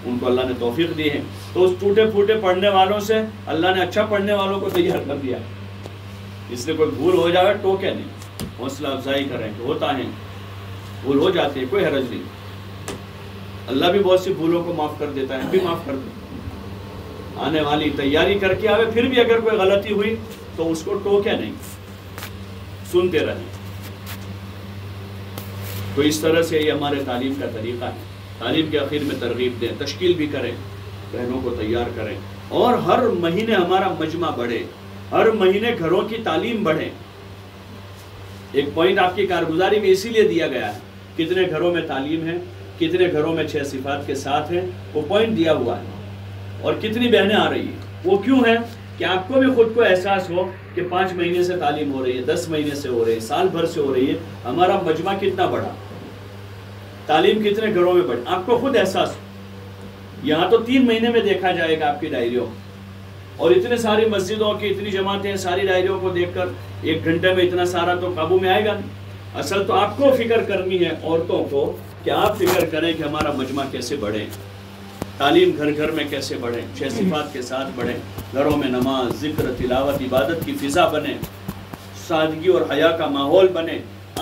ان کو اللہ نے توفیق دی ہے. تو اس ٹوٹے پھوٹے پڑھنے والوں سے اللہ نے اچھا پڑھنے والوں کو تیار کر دیا. اس لیے کوئی بھول ہو جائے ٹوکے نہیں, حوصلہ افزائی کریں کہ ہوتا ہے, بھول ہو جاتی ہے, کوئی حرج نہیں. اللہ بھی بہت سی بھولوں کو معاف کر دیتا ہے, بھی معاف کر دیں. آنے والی تیاری کر کے آوے, پھر بھی اگر کوئی غلطی ہوئی تو اس کو ٹوکے نہیں, سنتے رہیں. تو اس طرح سے یہ ہمارے تعلیم کا طریقہ ہے. تعلیم کے آخر میں ترغیب دیں, تشکیل بھی کریں, بہنوں کو تیار کریں, اور ہر مہینے ہمارا مجمع بڑھے, ہر مہینے گھروں کی تعلیم بڑھے. ایک پوائنٹ آپ کی کارگزاری میں اسی لیے دیا گیا ہے, کتنے گھروں میں تعلیم ہے, کتنے گھروں میں 6 صفات کے ساتھ ہیں, وہ پوائنٹ دیا ہوا ہے. اور کتنی بہنیں آ رہی ہیں, وہ کیوں ہے کہ آپ کو بھی خود کو احساس ہو کہ 5 مہینے سے تعلیم ہو رہی ہے, 10 مہینے سے ہو رہی ہے, سال بھر سے ہو رہی ہے, ہمارا مجمع کتنا بڑھا, تعلیم کتنے گھروں میں بڑھی, آپ کو خود احساس ہو. یہاں تو 3 مہینے میں دیکھا جائے گا آپ کی ڈائریوں, اور اتنے ساری مسجدوں کی اتنی جماعتیں ساری ڈائریوں کو دیکھ کر 1 گھنٹے میں اتنا سارا تو قابو میں آئے گا نہیں. اصل تو آپ کو فکر کرنی ہے عورتوں کو کہ آپ فکر کریں کہ ہمارا مجمع کیسے بڑھے, تعلیم گھر گھر میں کیسے بڑھے, 6 صفات کے ساتھ بڑھے, گھروں میں نماز, ذکر, تلاوت, عبادت کی فضا بنے, سادگی اور حیا کا ماحول بنے.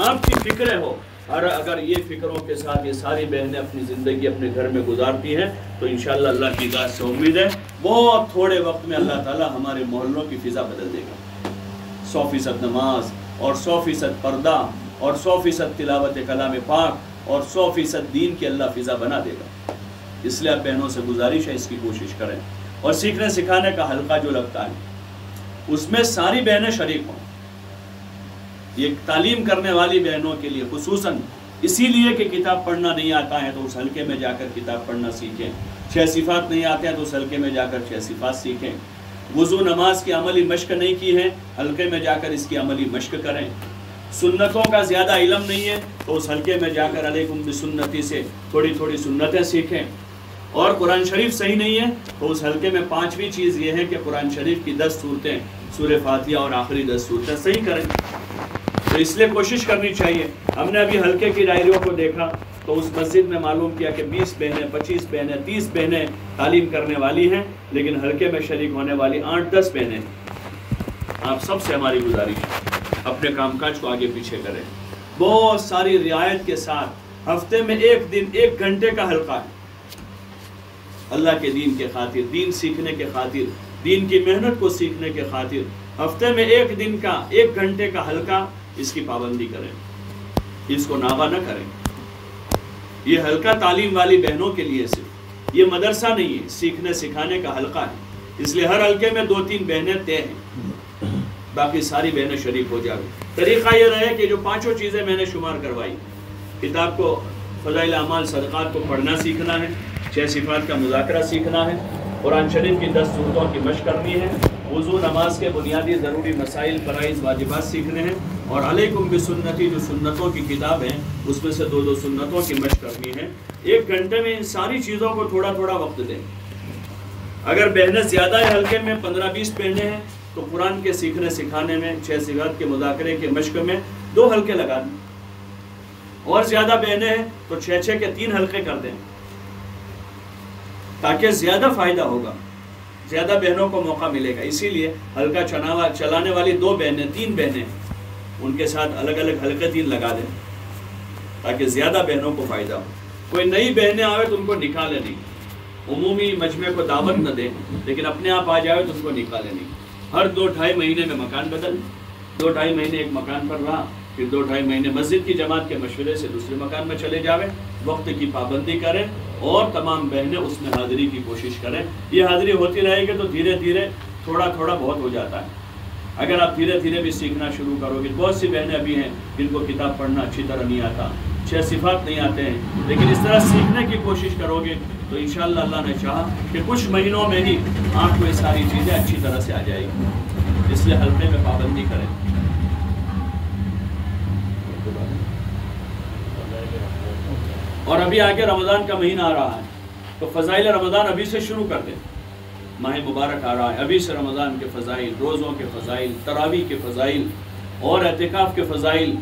آپ کی فکریں ہو. اور اگر یہ فکروں کے ساتھ یہ ساری بہنیں اپنی زندگی اپنے گھر میں گزارتی ہیں تو انشاءاللہ اللہ کی ذات سے امید ہے بہت تھوڑے وقت میں اللہ تعالیٰ ہمارے محلوں کی فضا بدل دے گا. 100% نماز اور 100% پردہ اور 100% تلاوت کلام پاک اور 100% دین کی اللہ فضا بنا دے گا. اس لیے آپ بہنوں سے گزارش ہے اس کی کوشش کریں. اور سیکھنے سکھانے کا حلقہ جو لگتا ہے اس میں ساری بہنیں شریک ہوں. یہ تعلیم کرنے والی بہنوں کے لیے خصوصاً اسی لیے کہ کتاب پڑھنا نہیں آتا ہے تو اس حلقے میں جا کر کتاب پڑھنا سیکھیں. 6 صفات نہیں آتے ہیں تو اس حلقے میں جا کر 6 صفات سیکھیں. وضو نماز کی عملی مشق نہیں کی ہے, حلقے میں جا کر اس کی عملی مشق کریں. سنتوں کا زیادہ علم نہیں ہے تو اس حلقے میں جا کر علیکم بسنتی سے تھوڑی تھوڑی سنتیں سیکھیں. اور قرآن شریف صحیح نہیں ہے تو اس حلقے میں 5ویں چیز یہ ہے کہ قرآن شریف کی 10 صورتیں, سورہ فاتحہ اور آخری 10 صورتیں صحیح کریں. تو اس لیے کوشش کرنی چاہیے. ہم نے ابھی حلقے کی ڈائریوں کو دیکھا تو اس مسجد میں معلوم کیا کہ 20 بہنیں, 25 بہنیں, 30 بہنیں تعلیم کرنے والی ہیں, لیکن حلقے میں شریک ہونے والی 8-10 بہنیں. آپ سب سے ہماری گزارش ہے اپنے کام کاج کو آگے پیچھے کریں. بہت ساری رعایت کے ساتھ ہفتے میں 1 دن 1 گھنٹے کا حلقہ ہے. اللہ کے دین کے خاطر, دین سیکھنے کے خاطر, دین کی محنت کو سیکھنے کے خاطر ہفتے میں 1 دن کا 1 گھنٹے کا حلقہ, اس کی پابندی کریں, اس کو ناغہ نہ کریں. یہ حلقہ تعلیم والی بہنوں کے لیے صرف, یہ مدرسہ نہیں ہے, سیکھنے سکھانے کا حلقہ ہے. اس لیے ہر حلقے میں 2-3 بہنیں طے ہیں, باقی ساری بہنیں شریک ہو جائیں. طریقہ یہ رہے کہ جو 5 چیزیں میں نے شمار کروائی, کتاب کو فضائل اعمال صدقات کو پڑھنا سیکھنا ہے, 6 صفات کا مذاکرہ سیکھنا ہے, قرآن شریف کی 10 صورتوں کی مشق کرنی ہے, وضو نماز کے بنیادی ضروری مسائل فرائض واجبات سیکھنے ہیں, اور علیکم بسنتی جو سنتوں کی کتاب ہے اس میں سے 2 سنتوں کی مشق کرنی ہے. 1 گھنٹے میں ان ساری چیزوں کو تھوڑا تھوڑا وقت دیں. اگر بہنیں زیادہ ہے حلقے میں 15-20 بہنیں ہیں تو قرآن کے سیکھنے سکھانے میں 6 صفات کے مذاکرے کے مشق میں 2 حلقے لگا دیں. اور زیادہ بہنیں ہیں تو 6 کے 3 حلقے کر دیں تاکہ زیادہ فائدہ ہوگا, زیادہ بہنوں کو موقع ملے گا. اسی لیے حلقہ چلانے والی 2 بہنیں 3 بہنیں ان کے ساتھ الگ الگ حلقے 3 لگا دیں تاکہ زیادہ بہنوں کو فائدہ ہو. کوئی نئی بہنیں آئے تو ان کو نکالے نہیں, عمومی مجمع کو دعوت نہ دیں, لیکن اپنے آپ آ جائے تو ان کو نکالے نہیں. ہر 2-2.5 مہینے میں مکان بدل, 2-2.5 مہینے ایک مکان پر رہا, پھر 2-2.5 مہینے مسجد کی جماعت کے مشورے سے دوسرے مکان میں چلے جاویں. وقت کی پابندی کریں اور تمام بہنیں اس میں حاضری کی کوشش کریں. یہ حاضری ہوتی رہے گی تو دھیرے دھیرے تھوڑا تھوڑا بہت ہو جاتا ہے. اگر آپ دھیرے دھیرے بھی سیکھنا شروع کرو گے, بہت سی بہنیں ابھی ہیں جن کو کتاب پڑھنا اچھی طرح نہیں آتا, 6 صفات نہیں آتے ہیں, لیکن اس طرح سیکھنے کی کوشش کرو گے تو انشاءاللہ اللہ نے چاہا کہ کچھ مہینوں میں ہی آپ کو یہ ساری چیزیں اچھی طرح سے آ جائے گی. اس لیے حلقے میں پابندی کریں. اور ابھی آگے رمضان کا مہینہ آ رہا ہے تو فضائل رمضان ابھی سے شروع کر دیں. ماہ مبارک آ رہا ہے, ابھی سے رمضان کے فضائل, روزوں کے فضائل, تراویح کے فضائل اور اعتکاف کے فضائل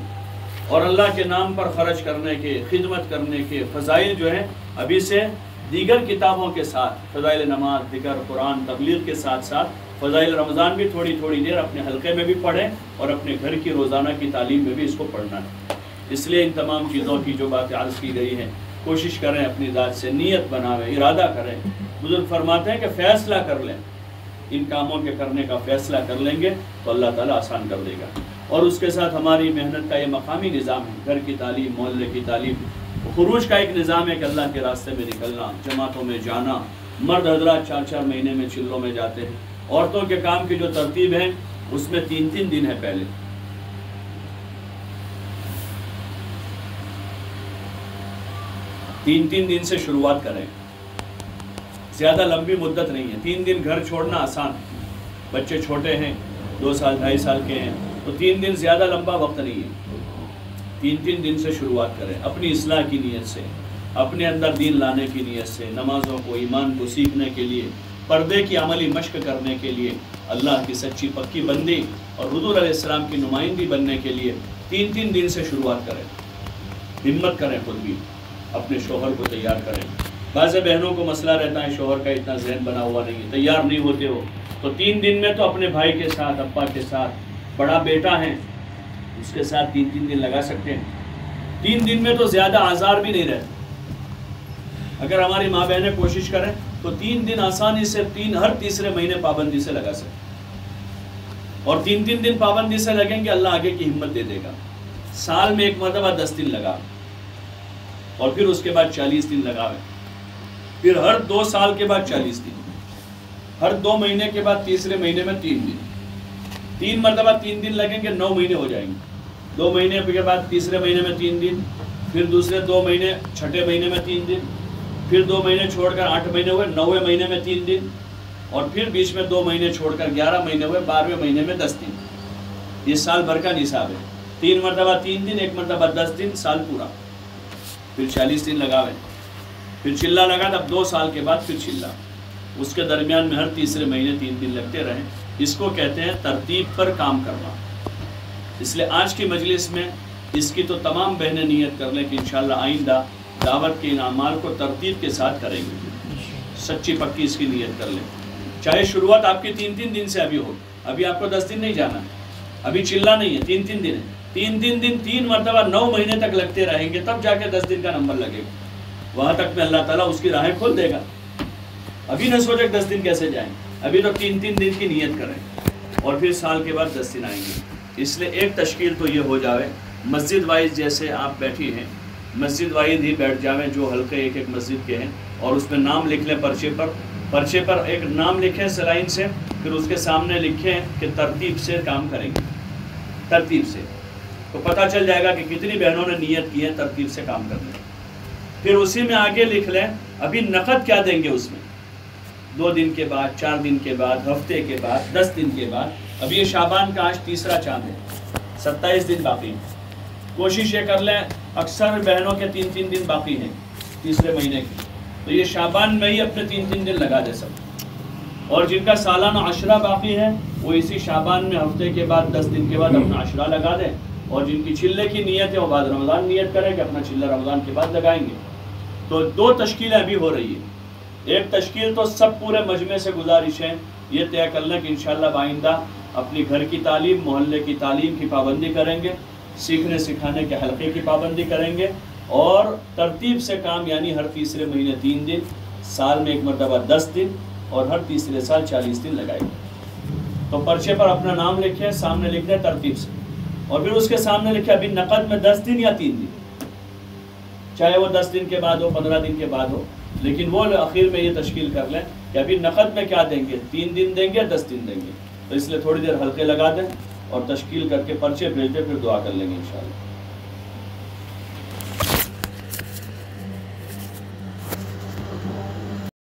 اور اللہ کے نام پر خرچ کرنے کے, خدمت کرنے کے فضائل جو ہیں ابھی سے دیگر کتابوں کے ساتھ, فضائل نماز, ذکر, قرآن, تبلیغ کے ساتھ ساتھ فضائل رمضان بھی تھوڑی تھوڑی دیر اپنے حلقے میں بھی پڑھیں اور اپنے گھر کی روزانہ کی تعلیم میں بھی اس کو پڑھنا ہے. اس لیے ان تمام چیزوں کی جو باتیں عرض کی گئی ہیں کوشش کریں اپنی ذات سے نیت بناویں, ارادہ کریں. بزرگ فرماتے ہیں کہ فیصلہ کر لیں, ان کاموں کے کرنے کا فیصلہ کر لیں گے تو اللہ تعالیٰ آسان کر دے گا. اور اس کے ساتھ ہماری محنت کا یہ مقامی نظام ہے, گھر کی تعلیم, محلے کی تعلیم, خروج کا ایک نظام ہے کہ اللہ کے راستے میں نکلنا, جماعتوں میں جانا. مرد حضرات 4-4 مہینے میں چلوں میں جاتے ہیں. عورتوں کے کام کی جو ترتیب ہے اس میں 3-3 دن ہے. پہلے 3-3 دن سے شروعات کریں, زیادہ لمبی مدت نہیں ہے. 3 دن گھر چھوڑنا آسان, بچے چھوٹے ہیں, 2 سال 2.5 سال کے ہیں, تو 3 دن زیادہ لمبا وقت نہیں ہے. 3-3 دن سے شروعات کریں, اپنی اصلاح کی نیت سے, اپنے اندر دین لانے کی نیت سے, نمازوں کو, ایمان کو سیکھنے کے لیے, پردے کی عملی مشق کرنے کے لیے، اللہ کی سچی پکی بندی اور حضور علیہ السلام کی نمائندگی بننے کے لیے 3 دن سے شروعات کریں، ہمت کریں، خود بھی اپنے شوہر کو تیار کریں۔ بعض بہنوں کو مسئلہ رہتا ہے شوہر کا اتنا ذہن بنا ہوا نہیں ہے، تیار نہیں ہوتے ہو، تو 3 دن میں تو اپنے بھائی کے ساتھ، ابا کے ساتھ، بڑا بیٹا ہے اس کے ساتھ 3 دن لگا سکتے ہیں۔ 3 دن میں تو زیادہ آزار بھی نہیں رہتے۔ اگر ہماری ماں بہنیں کوشش کریں تو 3 دن آسانی سے ہر تیسرے مہینے پابندی سے لگا سکتے، اور 3 دن پابندی سے لگیں گے، اللہ آگے کی ہمت دے دے گا۔ سال میں 1 مرتبہ 10 دن لگا، اور پھر اس کے بعد 40 دن لگاویں، پھر ہر 2 سال کے بعد 40 دن، ہر 2 مہینے کے بعد تیسرے مہینے میں 3 دن، 3 مرتبہ 3 دن لگیں گے، 9 مہینے ہو جائیں گے۔ 2 مہینے کے بعد تیسرے مہینے میں 3 دن، پھر دوسرے 2 مہینے چھٹے مہینے میں 3 دن، پھر 2 مہینے چھوڑ کر 8 مہینے ہوئے، 9ویں مہینے میں 3 دن، اور پھر بیچ میں 2 مہینے چھوڑ کر 11 مہینے ہوئے، 12ویں مہینے میں 10 دن۔ یہ سال بھر کا نصاب ہے۔ 3 مرتبہ 3 دن، 1 مرتبہ 10 دن، سال پورا، پھر 40 دن لگاویں، پھر چلہ لگا، تب 2 سال کے بعد پھر چلہ، اس کے درمیان میں ہر تیسرے مہینے 3 دن لگتے رہیں۔ اس کو کہتے ہیں ترتیب پر کام کرنا۔ اس لیے آج کی مجلس میں اس کی تو تمام بہنیں نیت کر لیں کہ انشاءاللہ آئندہ دعوت کے ان اعمال کو ترتیب کے ساتھ کریں گے، سچی پکی اس کی نیت کر لیں۔ چاہے شروعات آپ کی 3 دن سے ابھی ہو، ابھی آپ کو 10 دن نہیں جانا ہے، ابھی چلہ نہیں ہے، 3 دن ہے، 3 دن 3 مرتبہ 9 مہینے تک لگتے رہیں گے، تب جا کے 10 دن کا نمبر لگے گا۔ وہاں تک میں اللہ تعالیٰ اس کی راہیں کھول دے گا۔ ابھی نہ سوچے 10 دن کیسے جائیں، ابھی تو 3 دن کی نیت کریں، اور پھر سال کے بعد 10 دن آئیں گے۔ اس لیے ایک تشکیل تو یہ ہو جاوے، مسجد وائز جیسے آپ بیٹھی ہیں، مسجد وائز ہی بیٹھ جاویں، جو حلقے ایک مسجد کے ہیں، اور اس میں نام لکھ لیں پرچے پر ایک نام لکھیں سلائن سے، پھر اس کے سامنے لکھیں کہ ترتیب سے کام کریں گے، ترتیب سے، تو پتہ چل جائے گا کہ کتنی بہنوں نے نیت کی ہے ترتیب سے کام کرنے۔ پھر اسی میں آگے لکھ لیں ابھی نقد کیا دیں گے اس میں، 2 دن کے بعد، 4 دن کے بعد، ہفتے کے بعد، 10 دن کے بعد۔ اب یہ شعبان کا آج تیسرا چاند ہے، 27 دن باقی ہیں۔ کوشش یہ کر لیں، اکثر بہنوں کے 3 دن باقی ہیں تیسرے مہینے کے، تو یہ شعبان میں ہی اپنے 3 دن لگا دے سب، اور جن کا سالانہ عشرہ باقی ہے وہ اسی شعبان میں ہفتے کے بعد 10 دن کے بعد اپنا عشرہ لگا دیں، اور جن کی چلے کی نیت ہے وہ بعد رمضان نیت کریں کہ اپنا چلہ رمضان کے بعد لگائیں گے۔ تو 2 تشکیلیں ابھی ہو رہی ہیں۔ ایک تشکیل تو سب پورے مجمع سے گزارش ہے یہ طے کر لیں کہ انشاءاللہ آئندہ اپنی گھر کی تعلیم، محلے کی تعلیم کی پابندی کریں گے، سیکھنے سکھانے کے حلقے کی پابندی کریں گے، اور ترتیب سے کام، یعنی ہر تیسرے مہینے 3 دن، سال میں 1 مرتبہ 10 دن، اور ہر تیسرے سال 40 دن لگائیں گے۔ تو پرچے پر اپنا نام لکھیں، سامنے لکھ دیں ترتیب سے، اور پھر اس کے سامنے لکھیں ابھی نقد میں 10 دن یا 3 دن، چاہے وہ 10 دن کے بعد ہو، 15 دن کے بعد ہو، لیکن وہ آخر میں یہ تشکیل کر لیں کہ ابھی نقد میں کیا دیں گے، 3 دن دیں گے، 10 دن دیں گے۔ تو اس لیے تھوڑی دیر حلقے لگا دیں اور تشکیل کر کے پرچے بھیج دیں، پھر دعا کر لیں گے انشاءاللہ۔